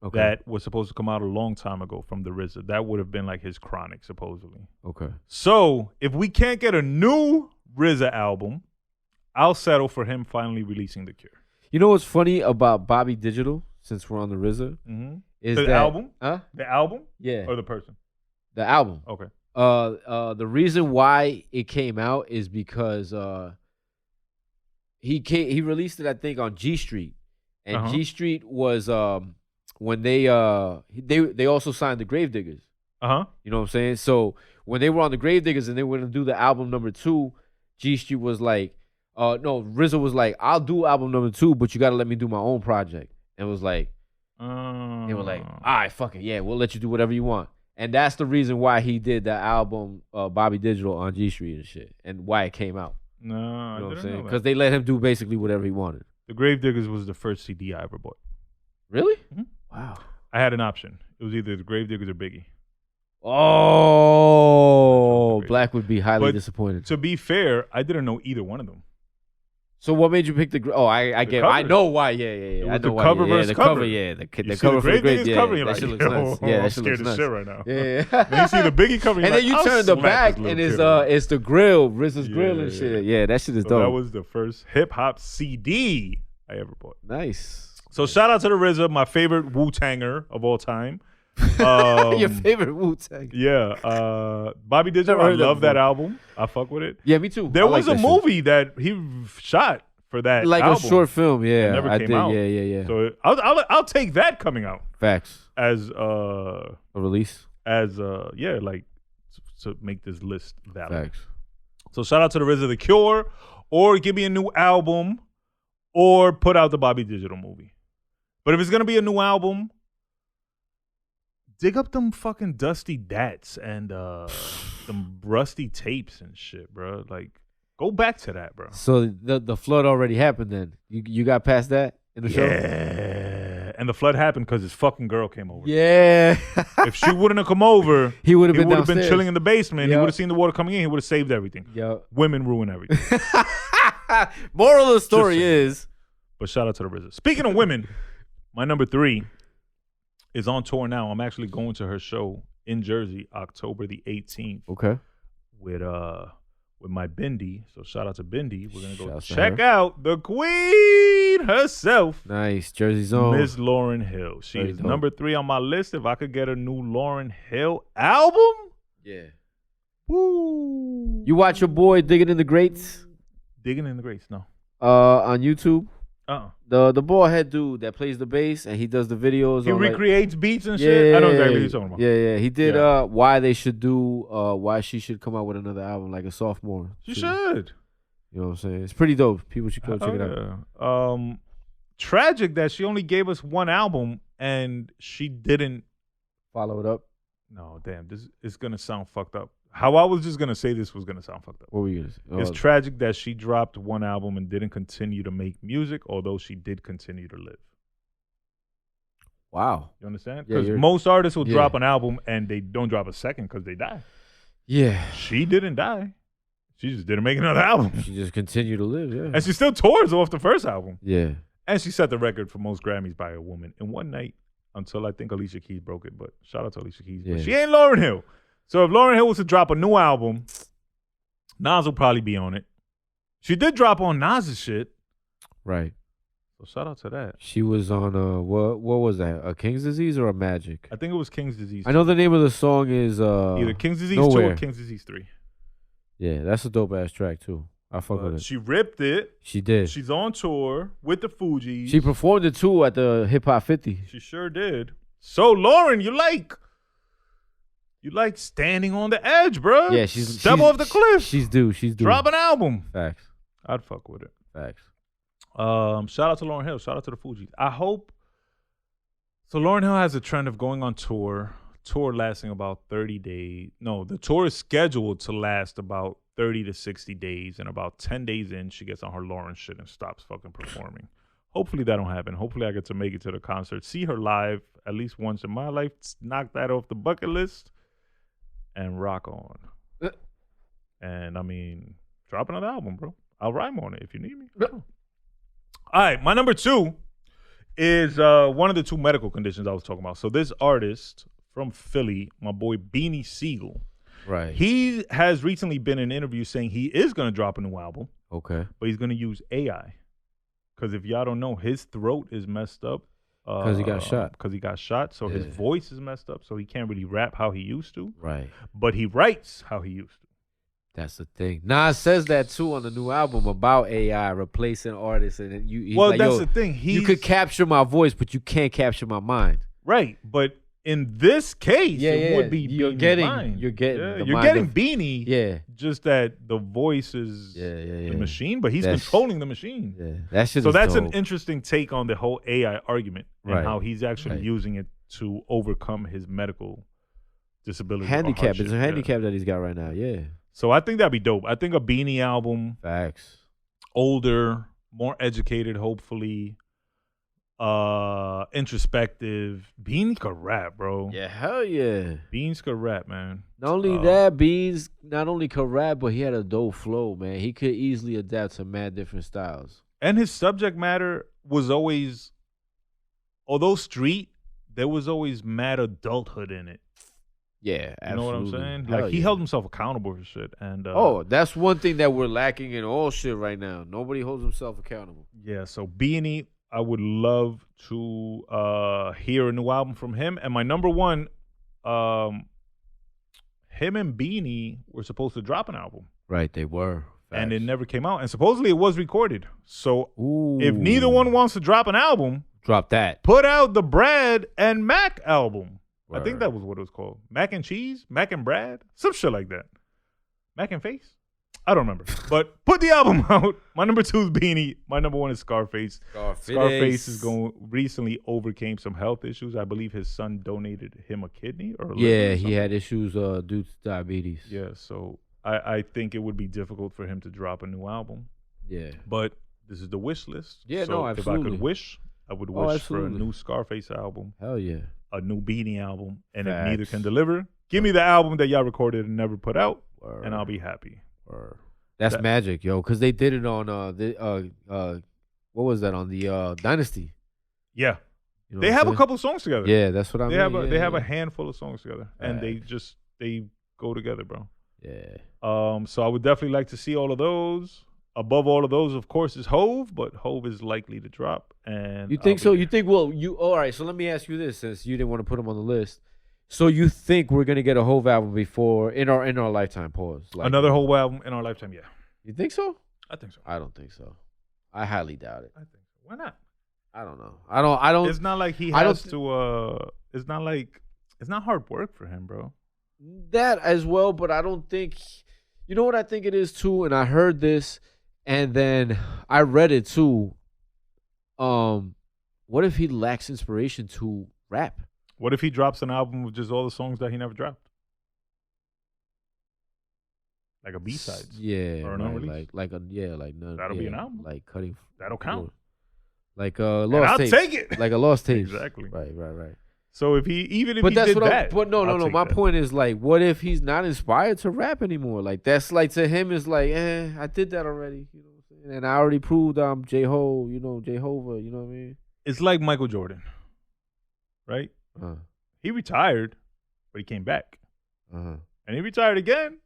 Okay. That was supposed to come out a long time ago from the RZA. That would have been like his Chronic, supposedly. Okay. So if we can't get a new RZA album, I'll settle for him finally releasing The Cure. You know what's funny about Bobby Digital, since we're on the RZA? Mm-hmm. Is the that, album? Huh? The album? Yeah. Or the person? The album. Okay. The reason why it came out is because he released it, I think, on G Street. And G Street was when they also signed the Gravediggers. You know what I'm saying? So when they were on the Gravediggers and they were gonna do the album number 2, G Street was like, no, RZA was like, I'll do album number 2, but you gotta let me do my own project. And it was like, they were like, all right, fuck it, yeah, we'll let you do whatever you want. And that's the reason why he did the album Bobby Digital on G Street and shit, and why it came out. No, you know I what I'm didn't saying? know Because they let him do basically whatever he wanted. The Gravediggers was the first CD I ever bought. Really? Mm-hmm. Wow. I had an option. It was either the Gravediggers or Biggie. Oh, Black would be highly disappointed. To be fair, I didn't know either one of them. So what made you pick the? I get. I know why. Yeah. I know the why. cover Yeah, versus the cover. cover. Yeah, the cover the for the Gravediggers cover. Yeah, You're that like, shit looks nice. Yeah, that shit looks scared nice. as shit right now. Yeah. Then you see the Biggie cover, and then you turn the back and it's the grill, RZA's grill and shit. Yeah, that shit is dope. That was the first hip hop CD I ever bought. Nice. So shout out to the RZA, my favorite Wu-Tanger of all time. Your favorite Wu-Tang? Yeah, Bobby Digital. I love that album. I fuck with it. Yeah, me too. There was a movie that he shot for that, like album. a short film. Yeah, it never came out. Yeah. So I'll take that coming out. Facts. As a release. As like to make this list valid. Facts. So shout out to the RZA, The Cure, or give me a new album, or put out the Bobby Digital movie. But if it's gonna be a new album, dig up them fucking dusty dats and them rusty tapes and shit, bro. Like, go back to that, bro. So the flood already happened then. You got past that in the show? Yeah. And the flood happened because his fucking girl came over. Yeah. If she wouldn't have come over, he would have been chilling in the basement. Yep. He would have seen the water coming in. He would have saved everything. Yep. Women ruin everything. Moral of the story is. But shout out to the RZA. Speaking of women, my number 3 is on tour now. I'm actually going to her show in Jersey, October the 18th. Okay. With my Bindi. So shout out to Bindi. We're gonna go Shouts check out the queen herself. Nice. Jersey's own. Miss Lauryn Hill. She Very is dope. number 3 on my list. If I could get a new Lauryn Hill album. Yeah. Woo. You watch your boy Digging in the Grates? Digging in the Grates, no. On YouTube. Uh-uh. The bald head dude that plays the bass and he does the videos. He on recreates beats and shit. I know exactly what you're talking about. Yeah. He did why they should do why she should come out with another album like a sophomore. She should. You know what I'm saying? It's pretty dope. People should go check it out. Tragic that she only gave us one album and she didn't follow it up. No, damn, this is gonna sound fucked up. How I was just gonna say this was gonna sound fucked up. What were you gonna say? It's tragic that she dropped one album and didn't continue to make music, although she did continue to live. Wow. You understand? Yeah, Because most artists will drop an album and they don't drop a second because they die. Yeah. She didn't die. She just didn't make another album. She just continued to live, yeah. And she still tours off the first album. Yeah. And she set the record for most Grammys by a woman in one night until I think Alicia Keys broke it. But shout out to Alicia Keys. Yeah. But she ain't Lauryn Hill. So if Lauryn Hill was to drop a new album, Nas will probably be on it. She did drop on Nas's shit. Right. So shout out to that. She was on what was that? A King's Disease or a Magic? I think it was King's Disease. I know the name of the song is either King's Disease Nowhere. 2 or King's Disease 3. Yeah, that's a dope ass track too. I fuck with it. She ripped it. She did. She's on tour with the Fugees. She performed it too at the Hip Hop 50. She sure did. So Lauren, you like standing on the edge, bro. Yeah, she's step off the cliff. She's due. Drop an album. Facts. I'd fuck with it. Facts. Shout out to Lauryn Hill. Shout out to the Fugees. I hope. So Lauryn Hill has a trend of going on tour. Tour lasting about 30 days. No, the tour is scheduled to last about 30 to 60 days. And about 10 days in, she gets on her Lauren shit and stops fucking performing. Hopefully that don't happen. Hopefully I get to make it to the concert, see her live at least once in my life, knock that off the bucket list, and rock on. And I mean, drop another album, bro. I'll rhyme on it if you need me. All right, my number 2 is one of the 2 medical conditions I was talking about. So this artist from Philly, my boy Beanie Siegel. Right. He has recently been in an interview saying he is going to drop a new album. Okay. But he's going to use AI. Because if y'all don't know, his throat is messed up. Because he got shot. Because he got shot. So his voice is messed up. So he can't really rap how he used to. Right. But he writes how he used to. That's the thing. Nas says that too on the new album about AI replacing artists. And he's well, like, that's the thing. You could capture my voice, but you can't capture my mind. Right. But in this case, it would be you're Beanie's getting mind. you're getting Yeah, the you're mind getting of, Beanie. Yeah. Just that the voice is the machine, but he's controlling the machine. Yeah. That shit so is that's dope. an interesting take on the whole AI argument and how he's actually using it to overcome his medical disability. Handicap. It's a handicap that he's got right now. Yeah. So I think that'd be dope. I think a Beanie album. Facts. Older, more educated, hopefully. Introspective. Beans could rap, bro. Yeah, hell yeah. Beans could rap, man. Not only that, Beans not only could rap, but he had a dope flow, man. He could easily adapt to mad different styles. And his subject matter was always, although street, there was always mad adulthood in it. Yeah, absolutely. You know what I'm saying? Hell Like he held himself accountable for shit. And that's one thing that we're lacking in all shit right now. Nobody holds himself accountable. Yeah, so Beanie, I would love to hear a new album from him. And my number 1, him and Beanie were supposed to drop an album. Right, they were. Facts. And it never came out. And supposedly it was recorded. So if neither one wants to drop an album, drop that. Put out the Brad and Mac album. Word. I think that was what it was called. Mac and Cheese? Mac and Brad? Some shit like that. Mac and Face? I don't remember. But put the album out. My number 2 is Beanie. My number 1 is Scarface. Scarface recently overcame some health issues. I believe his son donated him a kidney or a liver. Yeah, he had issues due to diabetes. Yeah, so I think it would be difficult for him to drop a new album. Yeah. But this is the wish list. Yeah, so no, absolutely. if I could wish, I would wish for a new Scarface album. Hell yeah. A new Beanie album. And if neither can deliver, give me the album that y'all recorded and never put out, and I'll be happy. That's magic, yo. Because they did it on what was that on the Dynasty? Yeah, you know they have a couple songs together. Yeah, that's what I mean. They have a handful of songs together, and they go together, bro. Yeah. So I would definitely like to see all of those. Above all of those, of course, is Hove, but Hove is likely to drop. And you think so? You think? Well, all right. So let me ask you this, since you didn't want to put him on the list. So you think we're gonna get a Hove album before in our lifetime? Pause. Like, another Hove album in our lifetime? Yeah. You think so? I think so. I don't think so. I highly doubt it. I think so. Why not? I don't know. I don't. It's not like he has to. It's not like it's not hard work for him, bro. That as well, but I don't think. You know what I think it is too, and I heard this, and then I read it too. What if he lacks inspiration to rap? What if he drops an album with just all the songs that he never dropped? Like a B-sides. Yeah. Or an unreleased. Like none. That'll be an album. Like cutting. That'll count. Like lost I'll tapes. take it. Like a lost tape. Exactly. Right. So if he But did that's what that, But no. I'll take My that. point is like, what if he's not inspired to rap anymore? Like that's like to him is like, I did that already. You know what I'm saying? And I already proved I'm Jehovah. You know, Jehovah. You know what I mean? It's like Michael Jordan, right? He retired, but he came back, and he retired again,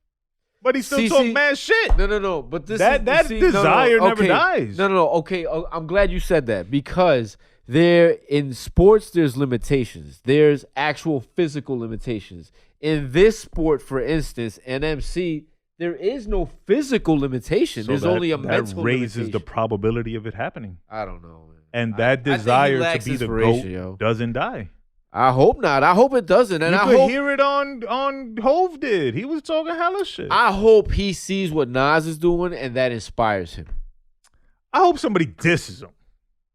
but he still talk mad shit. No. But this that desire never dies. No. Okay, I'm glad you said that because in sports there's limitations. There's actual physical limitations. In this sport, for instance, NMC, there is no physical limitation. So there's only a mental that raises limitation. the probability of it happening. I don't know, man. And that I desire think he lacks to be the inspiration, GOAT yo. doesn't die. I hope not. I hope it doesn't. And You I could hope hear it on Hove did. He was talking hella shit. I hope he sees what Nas is doing and that inspires him. I hope somebody disses him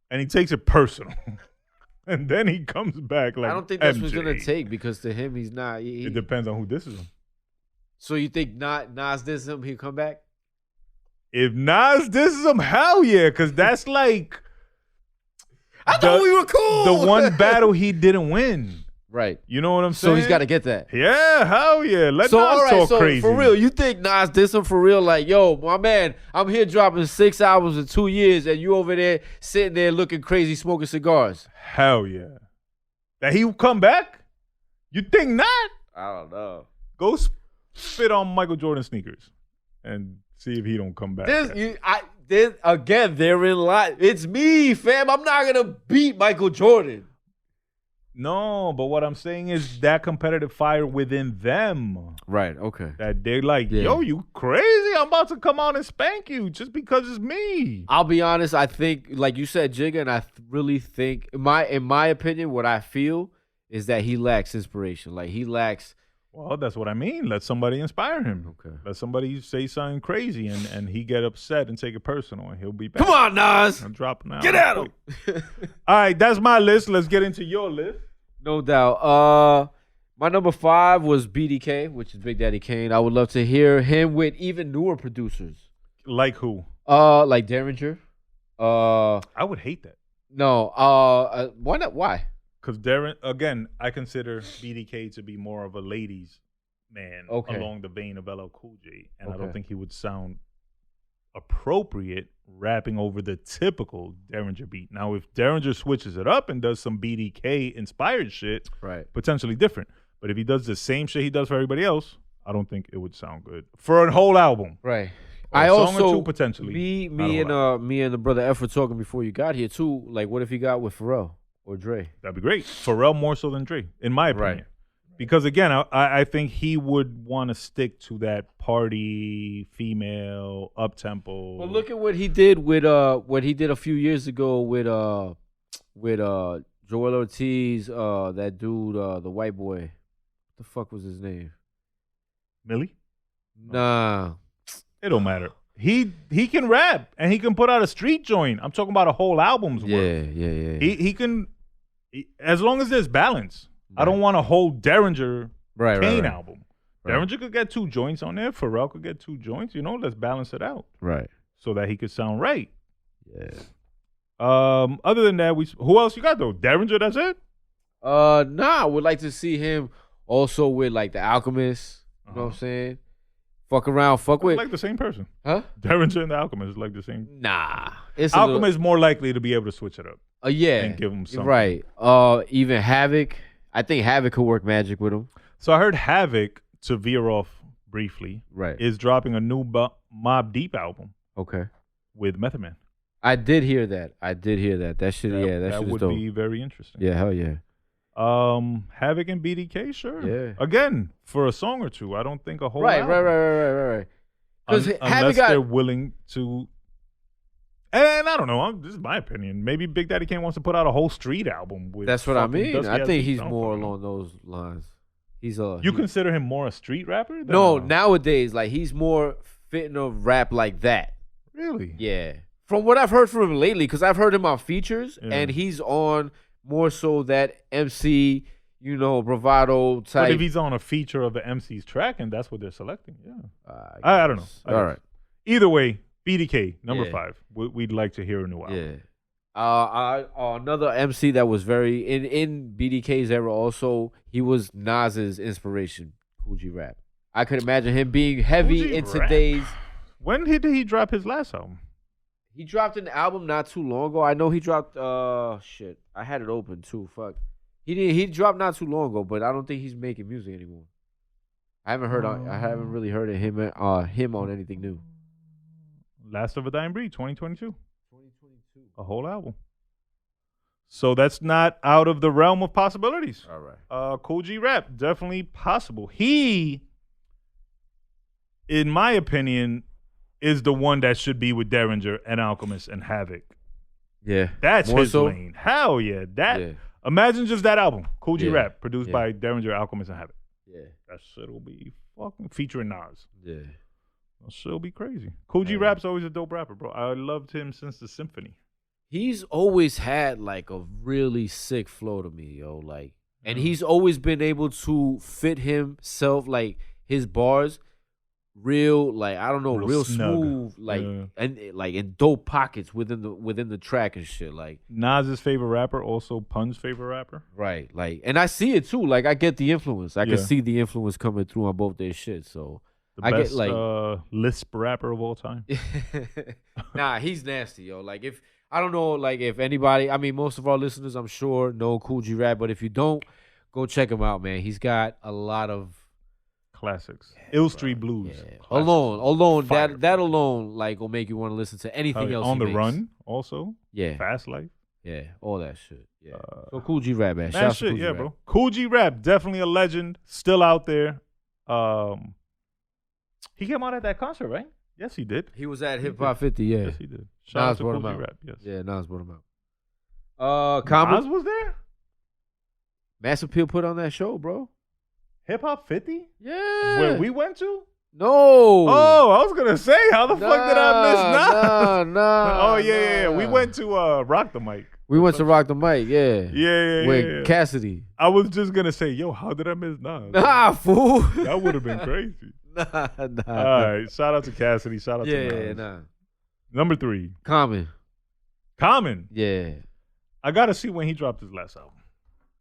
and he takes it personal. And then he comes back like I don't think that's MJ. what's gonna take because to him he's not. It depends on who disses him. So you think Nas disses him, he'll come back? If Nas disses him, hell yeah, because that's like I thought we were cool. the one battle he didn't win. Right. You know what I'm So saying? he's got to get that. Yeah, hell yeah. Let So Nas all right, talk so crazy. for real, you think Nas did some for real? Like, yo, my man, I'm here dropping 6 albums in 2 years, and you over there sitting there looking crazy, smoking cigars. Hell yeah. That he would come back? You think not? I don't know. Go spit on Michael Jordan sneakers and see if he don't come back. Again, therein lies. It's me, fam. I'm not gonna beat Michael Jordan. No, but what I'm saying is that competitive fire within them. Right. Okay. That they're like, Yeah. yo, you crazy? I'm about to come out and spank you just because it's me. I'll be honest. I think, like you said, Jigga, and I really think, in my opinion, what I feel is that he lacks inspiration. Like he lacks. Well, that's what I mean. Let somebody inspire him. Okay. Let somebody say something crazy and he get upset and take it personal and he'll be back. Come on, Nas. I'm dropping out. Get at him. All right, that's my list. Let's get into your list. No doubt. My number 5 was BDK, which is Big Daddy Kane. I would love to hear him with even newer producers. Like who? Like Derringer. I would hate that. No. Why not? Why? Because Darren, again, I consider BDK to be more of a ladies' man along the vein of LL Cool J. And I don't think he would sound appropriate rapping over the typical Derringer beat. Now, if Derringer switches it up and does some BDK inspired shit, Right. potentially different. But if he does the same shit he does for everybody else, I don't think it would sound good for a whole album. Right. Or a song or two, potentially. Me and the brother F were talking before you got here too. Like, what if he got with Pharrell or Dre? That'd be great. Pharrell more so than Dre, in my opinion. Right. Because again, I think he would want to stick to that party, female, up tempo. But look at what he did with what he did a few years ago with Joel Ortiz, that dude, the white boy. What the fuck was his name? Millie? Nah. It don't matter. He can rap and he can put out a street joint. I'm talking about a whole album's worth. Yeah. He can, as long as there's balance. Right. I don't want a whole Derringer Kane album. Right. Derringer could get 2 joints on there. Pharrell could get 2 joints. You know, let's balance it out. Right. So that he could sound right. Yeah. Other than that, who else you got though? Derringer, that's it? Nah, I would like to see him also with like the Alchemist. You know what I'm saying? Fuck around, fuck with. Like the same person. Huh? Derringer and the Alchemist is like the same. Nah. Alchemist is more likely to be able to switch it up. Yeah. And give him something. Right. Even Havoc. I think Havoc could work magic with him. So I heard Havoc, to veer off briefly, is dropping a new Mobb Deep album. Okay. With Method Man. I did hear that. That shit, that shit would dope. be very interesting. Yeah, hell yeah. Havoc and BDK, sure. Yeah. Again, for a song or two, I don't think a whole album. Right. Unless they're willing to. And I don't know. This is my opinion. Maybe Big Daddy Kane wants to put out a whole street album. With That's what I mean. Dusty I think Ass he's Beats. more along those lines. You consider him more a street rapper? No, nowadays, like he's more fitting a rap like that. Really? Yeah. From what I've heard from him lately, because I've heard him on features, and he's on more so that MC, bravado type. But if he's on a feature of the MC's track, and that's what they're selecting, I don't know. All right. Either way, BDK, number 5. We'd like to hear a new album. Yeah. Another MC that was very in BDK's era. Also, he was Nas's inspiration. Cool G Rap. I could imagine him being heavy Cool G in Rap. Today's. When did he drop his last album? He dropped an album not too long ago. I know he dropped. Shit. I had it open too. Fuck. He dropped not too long ago, but I don't think he's making music anymore. I haven't really heard of him on anything new. Last of a Dying Breed, 2022. A whole album. So that's not out of the realm of possibilities. All right. Cool G Rap, definitely possible. He, in my opinion, is the one that should be with Derringer and Alchemist and Havoc. Yeah. That's More his so? lane. Hell yeah. Yeah. Imagine just that album. Cool G Yeah. Rap, produced Yeah. by Derringer, Alchemist, and Havoc. Yeah. That shit'll be fucking featuring Nas. Yeah. That shit'll be crazy. Cool G Yeah. Rap's always a dope rapper, bro. I loved him since the Symphony. He's always had like a really sick flow to me, yo. Like, and he's always been able to fit himself, like his bars, real, like I don't know, real snug. smooth, like and like in dope pockets within the track and shit, like. Nas's favorite rapper, also Pun's favorite rapper. Right, like, and I see it too. Like, I get the influence. I Yeah. can see the influence coming through on both their shit. So The I best get like, lisp rapper of all time. nah, he's nasty, yo. Like, if I don't know, like if anybody, I mean, most of our listeners, I'm sure, know Cool G Rap, but if you don't, go check him out, man. He's got a lot of Classics. Ill Street Blues. yeah. Classics. Alone, Fire. that alone, like, will make you want to listen to anything else. On he the makes. Run, also. Yeah, Fast Life. yeah, all that shit. Yeah. So Cool G Rap, man. Man, Shouts to shit, Cool G yeah, Rap. bro. Cool G Rap, definitely a legend. Still out there. He came out at that concert, right? Yes, he did. He was at Hip Hop 50, yeah. Yes, he did. Shout out Nas to brought Cool him G out. Rap. Yes. Yeah, Nas brought him out. Common. Nas was there? Mass Appeal put on that show, bro. Hip Hop 50? Yeah. Where we went to? No. Oh, I was gonna say, how the fuck did I miss Nas? Nah. Oh yeah. We went to Rock the Mic. We went to Rock the Mic, yeah. Yeah. With Cassidy. I was just gonna say, yo, how did I miss Nas? Nah, fool. That would have been crazy. nah. All right, shout out to Cassidy. Shout out to Yeah, Nas. nah. Number 3, Common. Yeah. I gotta see when he dropped his last album,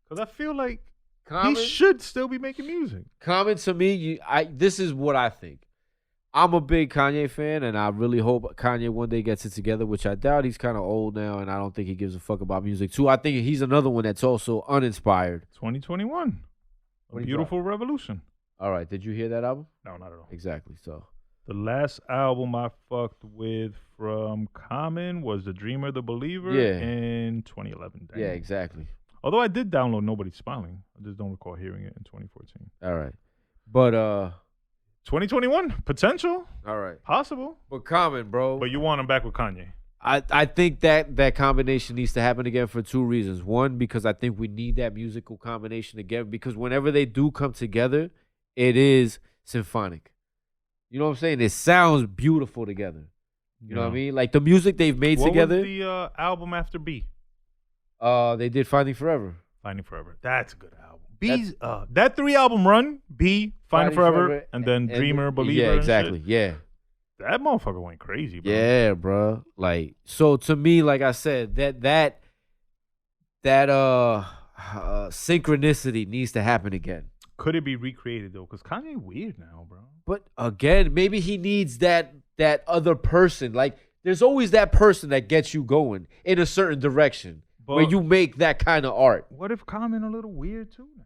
cause I feel like Common. he should still be making music. Common to me, this is what I think. I'm a big Kanye fan, and I really hope Kanye one day gets it together, which I doubt. He's kind of old now, and I don't think he gives a fuck about music, too. I think he's another one that's also uninspired. 2021, What A he Beautiful Revolution. All right. Did you hear that album? No, not at all. Exactly. So. The last album I fucked with from Common was The Dreamer, The Believer Yeah. in 2011. Damn. Yeah, exactly. Although I did download Nobody's Smiling. I just don't recall hearing it in 2014. All right. But 2021, potential, all right. possible. But Common, bro. But you want him back with Kanye. I think that combination needs to happen again for two reasons. One, because I think we need that musical combination again, because whenever they do come together, it is symphonic. You know what I'm saying? It sounds beautiful together. You know what I mean? Like the music they've made What together. was the album after B? They did Finding Forever. Finding Forever. That's a good album. B's that 3 album run, B, Finding Forever, and then Dreamer, Believer. Yeah, and exactly. shit. Yeah. That motherfucker went crazy, bro. Yeah, bro. Like, so to me, like I said, that synchronicity needs to happen again. Could it be recreated though? Because Kanye weird now, bro. But again, maybe he needs that other person. Like, there's always that person that gets you going in a certain direction where But- you make that kind of art. What if Common a little weird too now?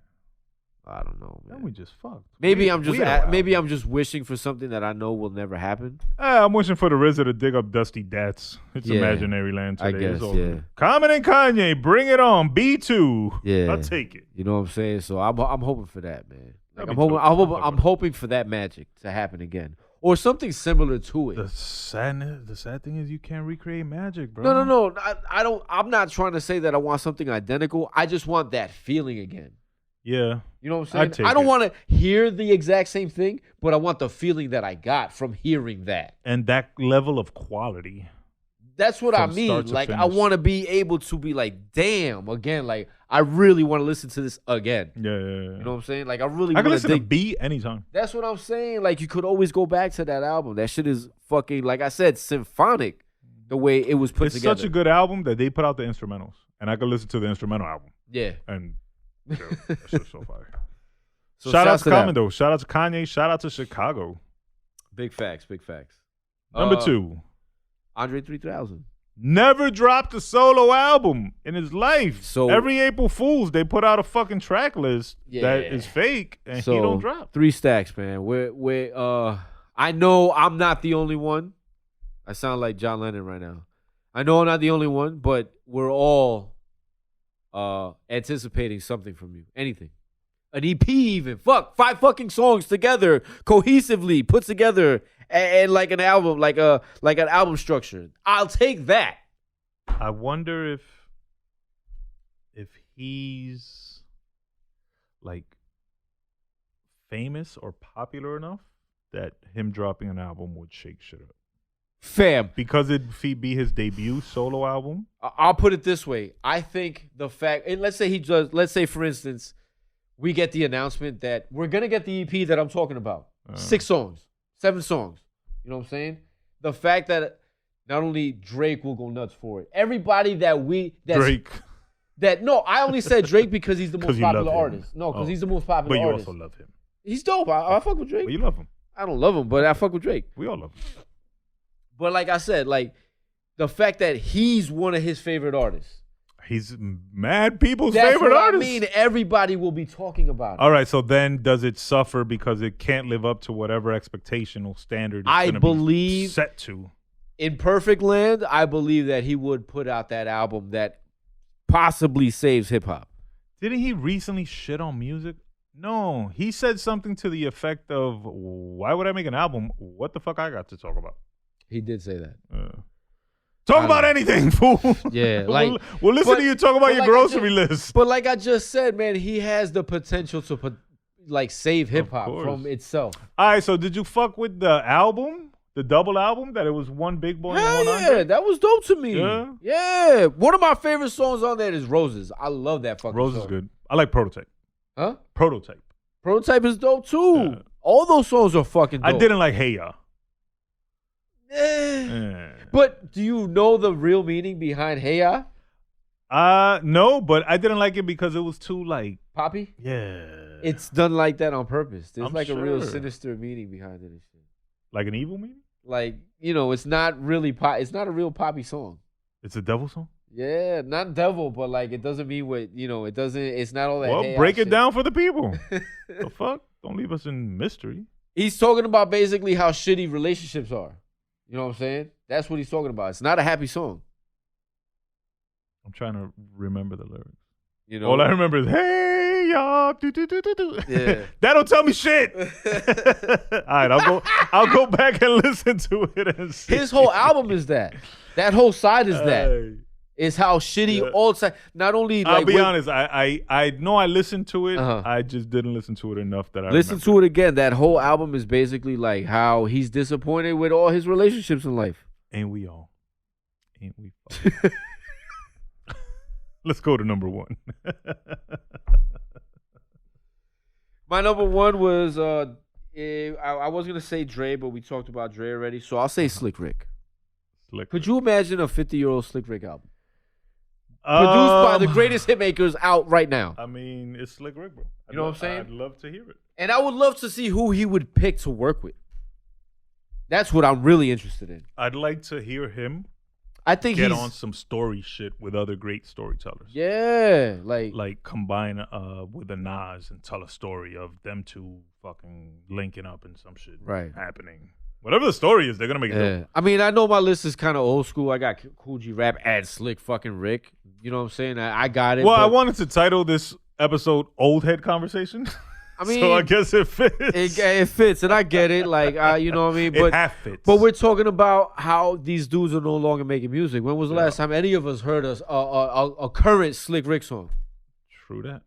I don't know, Then man. we just fucked. Maybe Weird- I'm just weirdo album. maybe I'm just wishing for something that I know will never happen. I'm wishing for the RZA to dig up Dusty Dats. It's Yeah, imaginary land today. I guess, It's all yeah. good. Common and Kanye, bring it on. B2. Yeah. I'll take it. You know what I'm saying? So I'm hoping for that, man. Like, That'd I'm be hoping dope. I'm hoping for that magic to happen again, or something similar to it. The sad thing is you can't recreate magic, bro. No. I don't. I'm not trying to say that I want something identical. I just want that feeling again. Yeah. You know what I'm I'd saying? take I don't it. want to hear the exact same thing, but I want the feeling that I got from hearing that. And that level of quality. That's what I From mean. start to Like, I finish. want to be able to be like, damn, again. Like, I really want to listen to this again. Yeah. You know what I'm saying? Like, I really I can want listen to to dig. B anytime. That's what I'm saying. Like, you could always go back to that album. That shit is fucking, like I said, symphonic. the way it was put It's together. such a good album that they put out the instrumentals, and I could listen to the instrumental album. Yeah. And yo, that shit's so fire. So shout out shouts to that. Common though. Shout out to Kanye. Shout out to Chicago. Big facts. Big facts. Number 2. Andre 3000. Never dropped a solo album in his life. So every April Fool's they put out a fucking track list Yeah. that is fake and he don't drop. 3 stacks, man. I know I'm not the only one. I sound like John Lennon right now. I know I'm not the only one, but we're all anticipating something from you. Anything. An EP even. 5 fucking songs together, cohesively put together and like an album, like an album structure. I'll take that. I wonder if he's like famous or popular enough that him dropping an album would shake shit up. Fam. Because it'd be his debut solo album. I'll put it this way. I think the fact, and let's say for instance, we get the announcement that we're going to get the EP that I'm talking about. 6 songs, 7 songs. You know what I'm saying? The fact that not only Drake will go nuts for it, everybody Drake. I only said Drake because he's the most you love popular him. artist. No, because Oh. he's the most popular But you artist. also love him. He's dope. I fuck with Drake. But you love him. I don't love him, but I fuck with Drake. We all love him. But like I said, like the fact that he's one of his favorite artists. He's mad people's That's favorite what artist. I mean. Everybody will be talking about it. All right, so then does it suffer because it can't live up to whatever expectation or standard it's I gonna believe- be set to? In Perfect Land, I believe that he would put out that album that possibly saves hip hop. Didn't he recently shit on music? No, he said something to the effect of, "Why would I make an album? What the fuck I got to talk about?" He did say that. Talk about anything, fool. Yeah, like we'll listen but- to you talk about but your like grocery list. But like I just said, man, he has the potential to save hip hop course. from itself. All right, so did you fuck with the album, the double album, that it was one Big Boy and Hell one yeah, Andre? that was dope to me. Yeah? Yeah. One of my favorite songs on there is Roses. I love that fucking Rose song. is good. I like Prototype. Huh? Prototype. Prototype is dope too. Yeah. All those songs are fucking dope. I didn't like Hey Ya. But do you know the real meaning behind Hey Ya? No, but I didn't like it because it was too like, Poppy? yeah. It's done like that on purpose. There's I'm like a real sure. sinister meaning behind it and shit. Like an evil meaning? Like, you know, it's not really it's not a real Poppy song. It's a devil song? Yeah, not devil, but like it doesn't mean what, you know, it's not all that. Well, Hey Ya break it shit. down for the people. The fuck? Don't leave us in mystery. He's talking about basically how shitty relationships are. You know what I'm saying? That's what he's talking about. It's not a happy song. I'm trying to remember the lyrics. You know? All I remember is, hey, y'all. Do, do, do, do, do. Yeah. That don't tell me shit. All right, I'll go back and listen to it and see. His whole album is that. That whole side is that. Hey. Is how shitty all time. Not only like I'll be honest. I know I listened to it. Uh-huh. I just didn't listen to it enough that I listen remember. to it again. That whole album is basically like how he's disappointed with all his relationships in life. Ain't we all? Ain't we? Fucking. Let's go to number 1. My number 1 was I was gonna say Dre, but we talked about Dre already, so I'll say Slick Rick. Slick. Could you imagine a 50-year-old Slick Rick album produced by the greatest hitmakers out right now? I mean, it's Slick Rick, bro. You know what I'm saying? I'd love to hear it. And I would love to see who he would pick to work with. That's what I'm really interested in. I'd like to hear him I think get he's on some story shit with other great storytellers. yeah, Like combine with a Nas and tell a story of them two fucking linking up and some shit Right. happening. Whatever the story is, they're gonna make it dope. yeah. I mean, I know my list is kind of old school. I got Cool G Rap and Slick fucking Rick. You know what I'm saying? I got it. Well, I but, wanted to title this episode "Old Head Conversation." I mean, so I guess it fits. it fits, and I get it. Like, you know what I mean? It half fits. But we're talking about how these dudes are no longer making music. When was the last time any of us heard a current Slick Rick song? True that.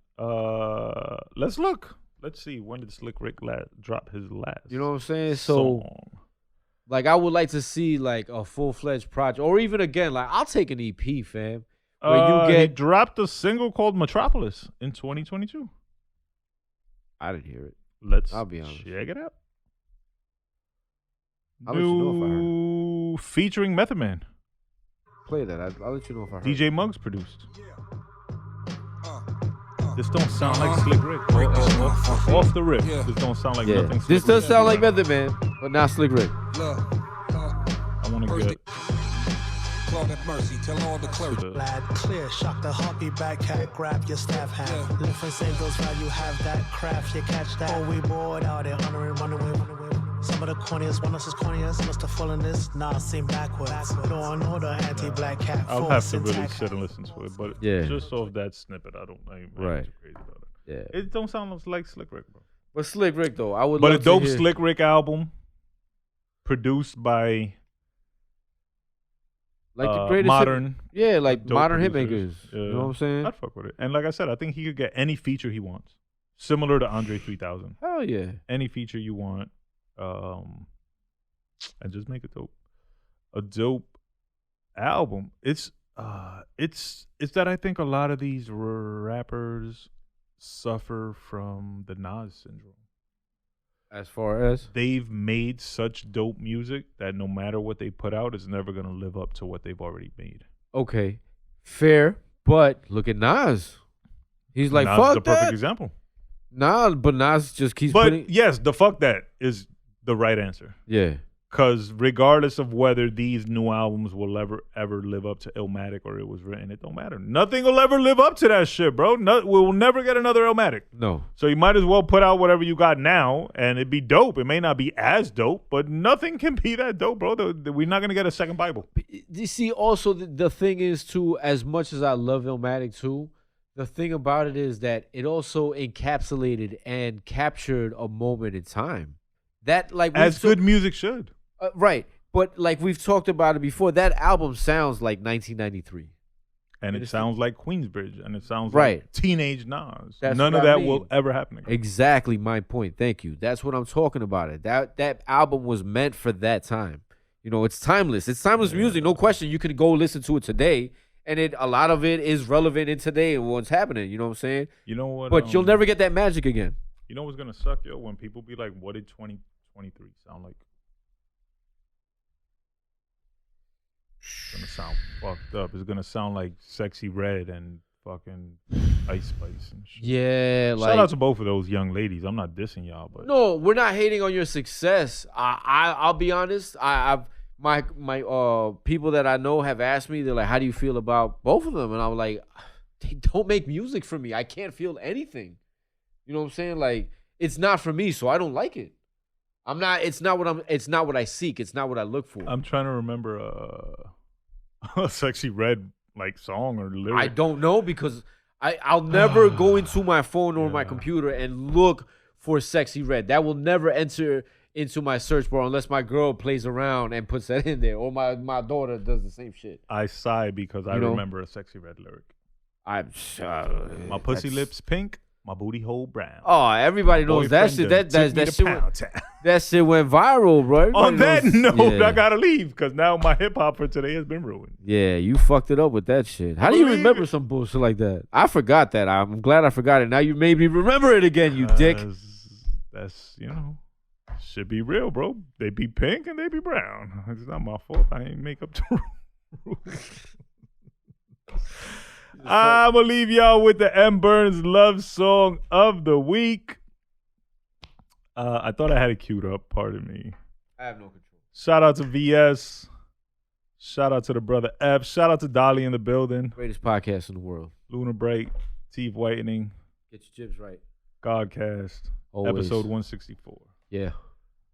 Let's look. Let's see. When did Slick Rick drop his last? You know what I'm saying? So, song? like, I would like to see like a full-fledged project, or even again, like, I'll take an EP, fam. Where you He get. dropped a single called Metropolis in 2022. I didn't hear it. I'll be honest. Check it out. I'll let you know if I heard New featuring Method Man. play that. I'll let you know if I heard. DJ Muggs produced. This don't sound like Slick Rick. Off the rip. This don't sound like nothing. This does sound like Method Man, but not Slick Rick. I want to get. Mercy, tell all the clergy. Lad, clear, shock the heartbeat back, cat, grab your staff hand. Live for singles while you have that craft, you catch that. Oh, we bored out there, honoring, run away. Some of the corniest, one of us corniest, must have fallen this, nah, seem backwards. Law and order, anti-black cat. I'll have to really sit and listen to it, but Yeah. just off that snippet, I ain't Right. too crazy about it. Yeah. It don't sound like Slick Rick, bro. But Slick Rick though, I would. But love a dope to hear. Slick Rick album, produced by like the greatest modern. like dope modern producers. hitmakers. You know what I'm saying? I'd fuck with it. And like I said, I think he could get any feature he wants, similar to Andre 3000. Hell yeah. Any feature you want, and just make it dope. A dope album. It's that I think a lot of these rappers suffer from the Nas syndrome. As far as They've made such dope music that no matter what they put out, it's never gonna live up to what they've already made. okay, fair, but look at Nas. He's like, Nas fuck is the perfect that. example. Nah, but Nas just keeps But putting. yes, the fuck that is the right answer. Yeah. Because regardless of whether these new albums will ever live up to Illmatic or it was written, it don't matter. Nothing will ever live up to that shit, bro. We'll never get another Illmatic. No. So you might as well put out whatever you got now, and it'd be dope. It may not be as dope, but nothing can be that dope, bro. We're not gonna get a second Bible. You see, also the thing is too. As much as I love Illmatic too, the thing about it is that it also encapsulated and captured a moment in time. That like As good music should. right, but like we've talked about it before, that album sounds like 1993. And it sounds like Queensbridge, and it sounds Right. like teenage Nas. That's None what of I that mean. will ever happen again. Exactly my point. Thank you. That's what I'm talking about. It that album was meant for that time. You know, it's timeless. It's timeless music, no question. You could go listen to it today, and a lot of it is relevant in today and what's happening. You know what I'm saying? You know what? But you'll never get that magic again. You know what's gonna suck, yo? When people be like, "What did 2023 sound like?" It's gonna sound fucked up. It's gonna sound like Sexy Red and fucking Ice Spice and shit. Yeah, like Shout out to both of those young ladies. I'm not dissing y'all, but no, we're not hating on your success. I'll be honest. My people that I know have asked me. They're like, "How do you feel about both of them?" And I'm like, "They don't make music for me. I can't feel anything." You know what I'm saying? Like, it's not for me, so I don't like it. I'm not. It's not what I seek. It's not what I look for. I'm trying to remember a Sexy Red like song or lyric. I don't know because I'll never go into my phone or my computer and look for Sexy Red. That will never enter into my search bar unless my girl plays around and puts that in there, or my daughter does the same shit. I sigh because I remember a Sexy Red lyric. My pussy lips pink, my booty hole brown. Oh, everybody knows that shit. That shit went viral, bro. Everybody On that knows- note, yeah. I gotta leave because now my hip hop for today has been ruined. Yeah, you fucked it up with that shit. How do you Believe remember it. some bullshit like that? I forgot that. I'm glad I forgot it. Now you made me remember it again, you dick. That's should be real, bro. They be pink and they be brown. It's not my fault. I ain't make up the rules. I'm gonna leave y'all with the M. Burns love song of the week. I thought I had it queued up. Pardon me. I have no control. Shout out to VS. Shout out to the brother F. Shout out to Dolly in the building. Greatest podcast in the world. Lunar Break, Teeth Whitening, Get your jibs right. GAHHDcast, Always. episode 164. Yeah.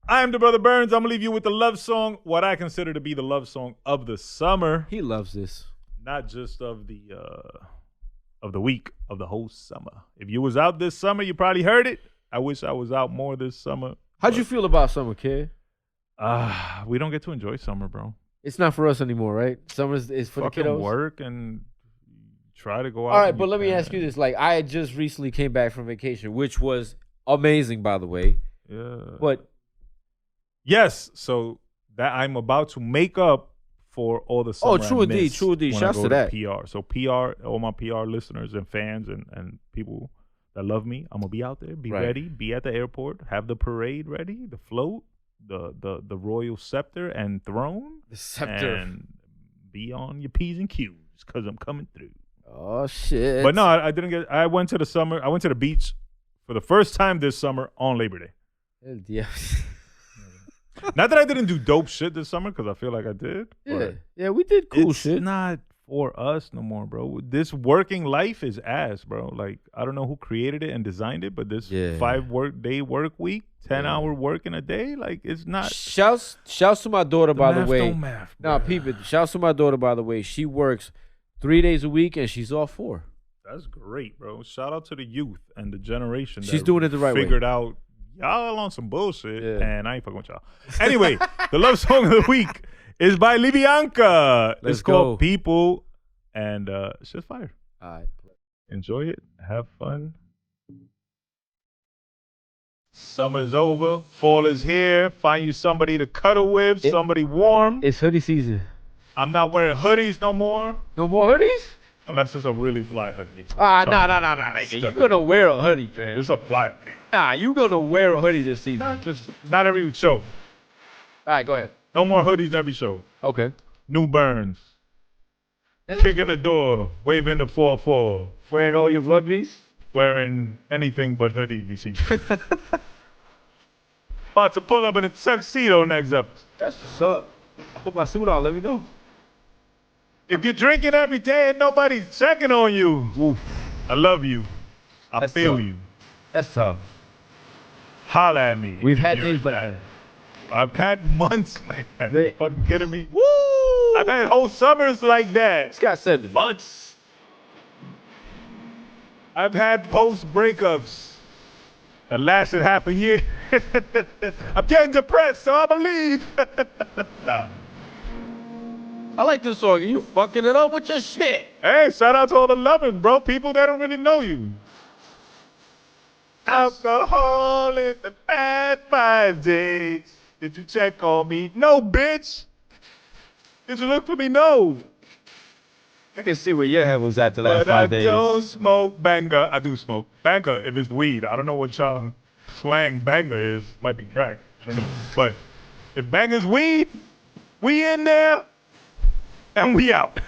I am the brother Burns. I'm gonna leave you with the love song, what I consider to be the love song of the summer, He loves this. not just of the week, of the whole summer. If you was out this summer, you probably heard it. I wish I was out more this summer. How'd you feel about summer, kid? We don't get to enjoy summer, bro. It's not for us anymore, right? Summer is for Fucking the kiddos. work and try to go out. All right, when but you let me can. ask you this. Like, I had just recently came back from vacation, which was amazing, by the way. Yeah. But yes, so that I'm about to make up for all the summer. true I indeed, missed true indeed. when I Shouts go to that. PR. So PR, all my PR listeners and fans and people that love me, I'm gonna be out there, be Right. ready, be at the airport, have the parade ready, the float, the royal scepter and throne, the scepter. and be on your P's and Q's because I'm coming through. Oh shit! But no, I didn't get. I went to the beach for the first time this summer on Labor Day. Yeah. Not that I didn't do dope shit this summer because I feel like I did. Yeah, we did cool shit. It's not for us no more, bro. This working life is ass, bro. Like, I don't know who created it and designed it, but this 5-day work week, 10-hour work in a day, like, it's not. Shouts to my daughter, by the way. No, people. Shouts to my daughter, by the way. She works 3 days a week and she's off 4. That's great, bro. Shout out to the youth and the generation. She's doing it the right way. Figured out y'all on some bullshit, and I ain't fucking with y'all. Anyway, the love song of the week is by Libianca. It's called People, and it's just fire. All right. Enjoy it. Have fun. Summer's over. Fall is here. Find you somebody to cuddle with, somebody warm. It's hoodie season. I'm not wearing hoodies no more. No more hoodies? Unless it's a really fly hoodie. No. You're going to wear a hoodie, man. It's a fly hoodie. Nah, you going to wear a hoodie this season. Not every show. All right, go ahead. No more hoodies every show. Okay. New Burns. Kicking the door. Waving the 4-4. Wearing all your rugbies? Wearing anything but hoodie, you see. About to pull up in a tuxedo next up. That's what's up. Put my suit on, let me know. If you're drinking every day and nobody's checking on you, I love you. I feel you. That's tough. Holla at me. We've had days, but I've had months like that. They, fucking kidding me? Woo! I've had whole summers like that. Scott said months. I've had post breakups that lasted half a year. I'm getting depressed, so I believe. I like this song. You fucking it up with your shit. Hey, shout out to all the lovers, bro. People that don't really know you. Alcohol in the past 5 days. Did you check on me? No, bitch. Did you look for me? No. I can see where your head was at the last 5 days. I don't smoke banger. I do smoke banger if it's weed. I don't know what y'all slang banger is. Might be crack. I don't know. But if banger's weed, we in there and we out.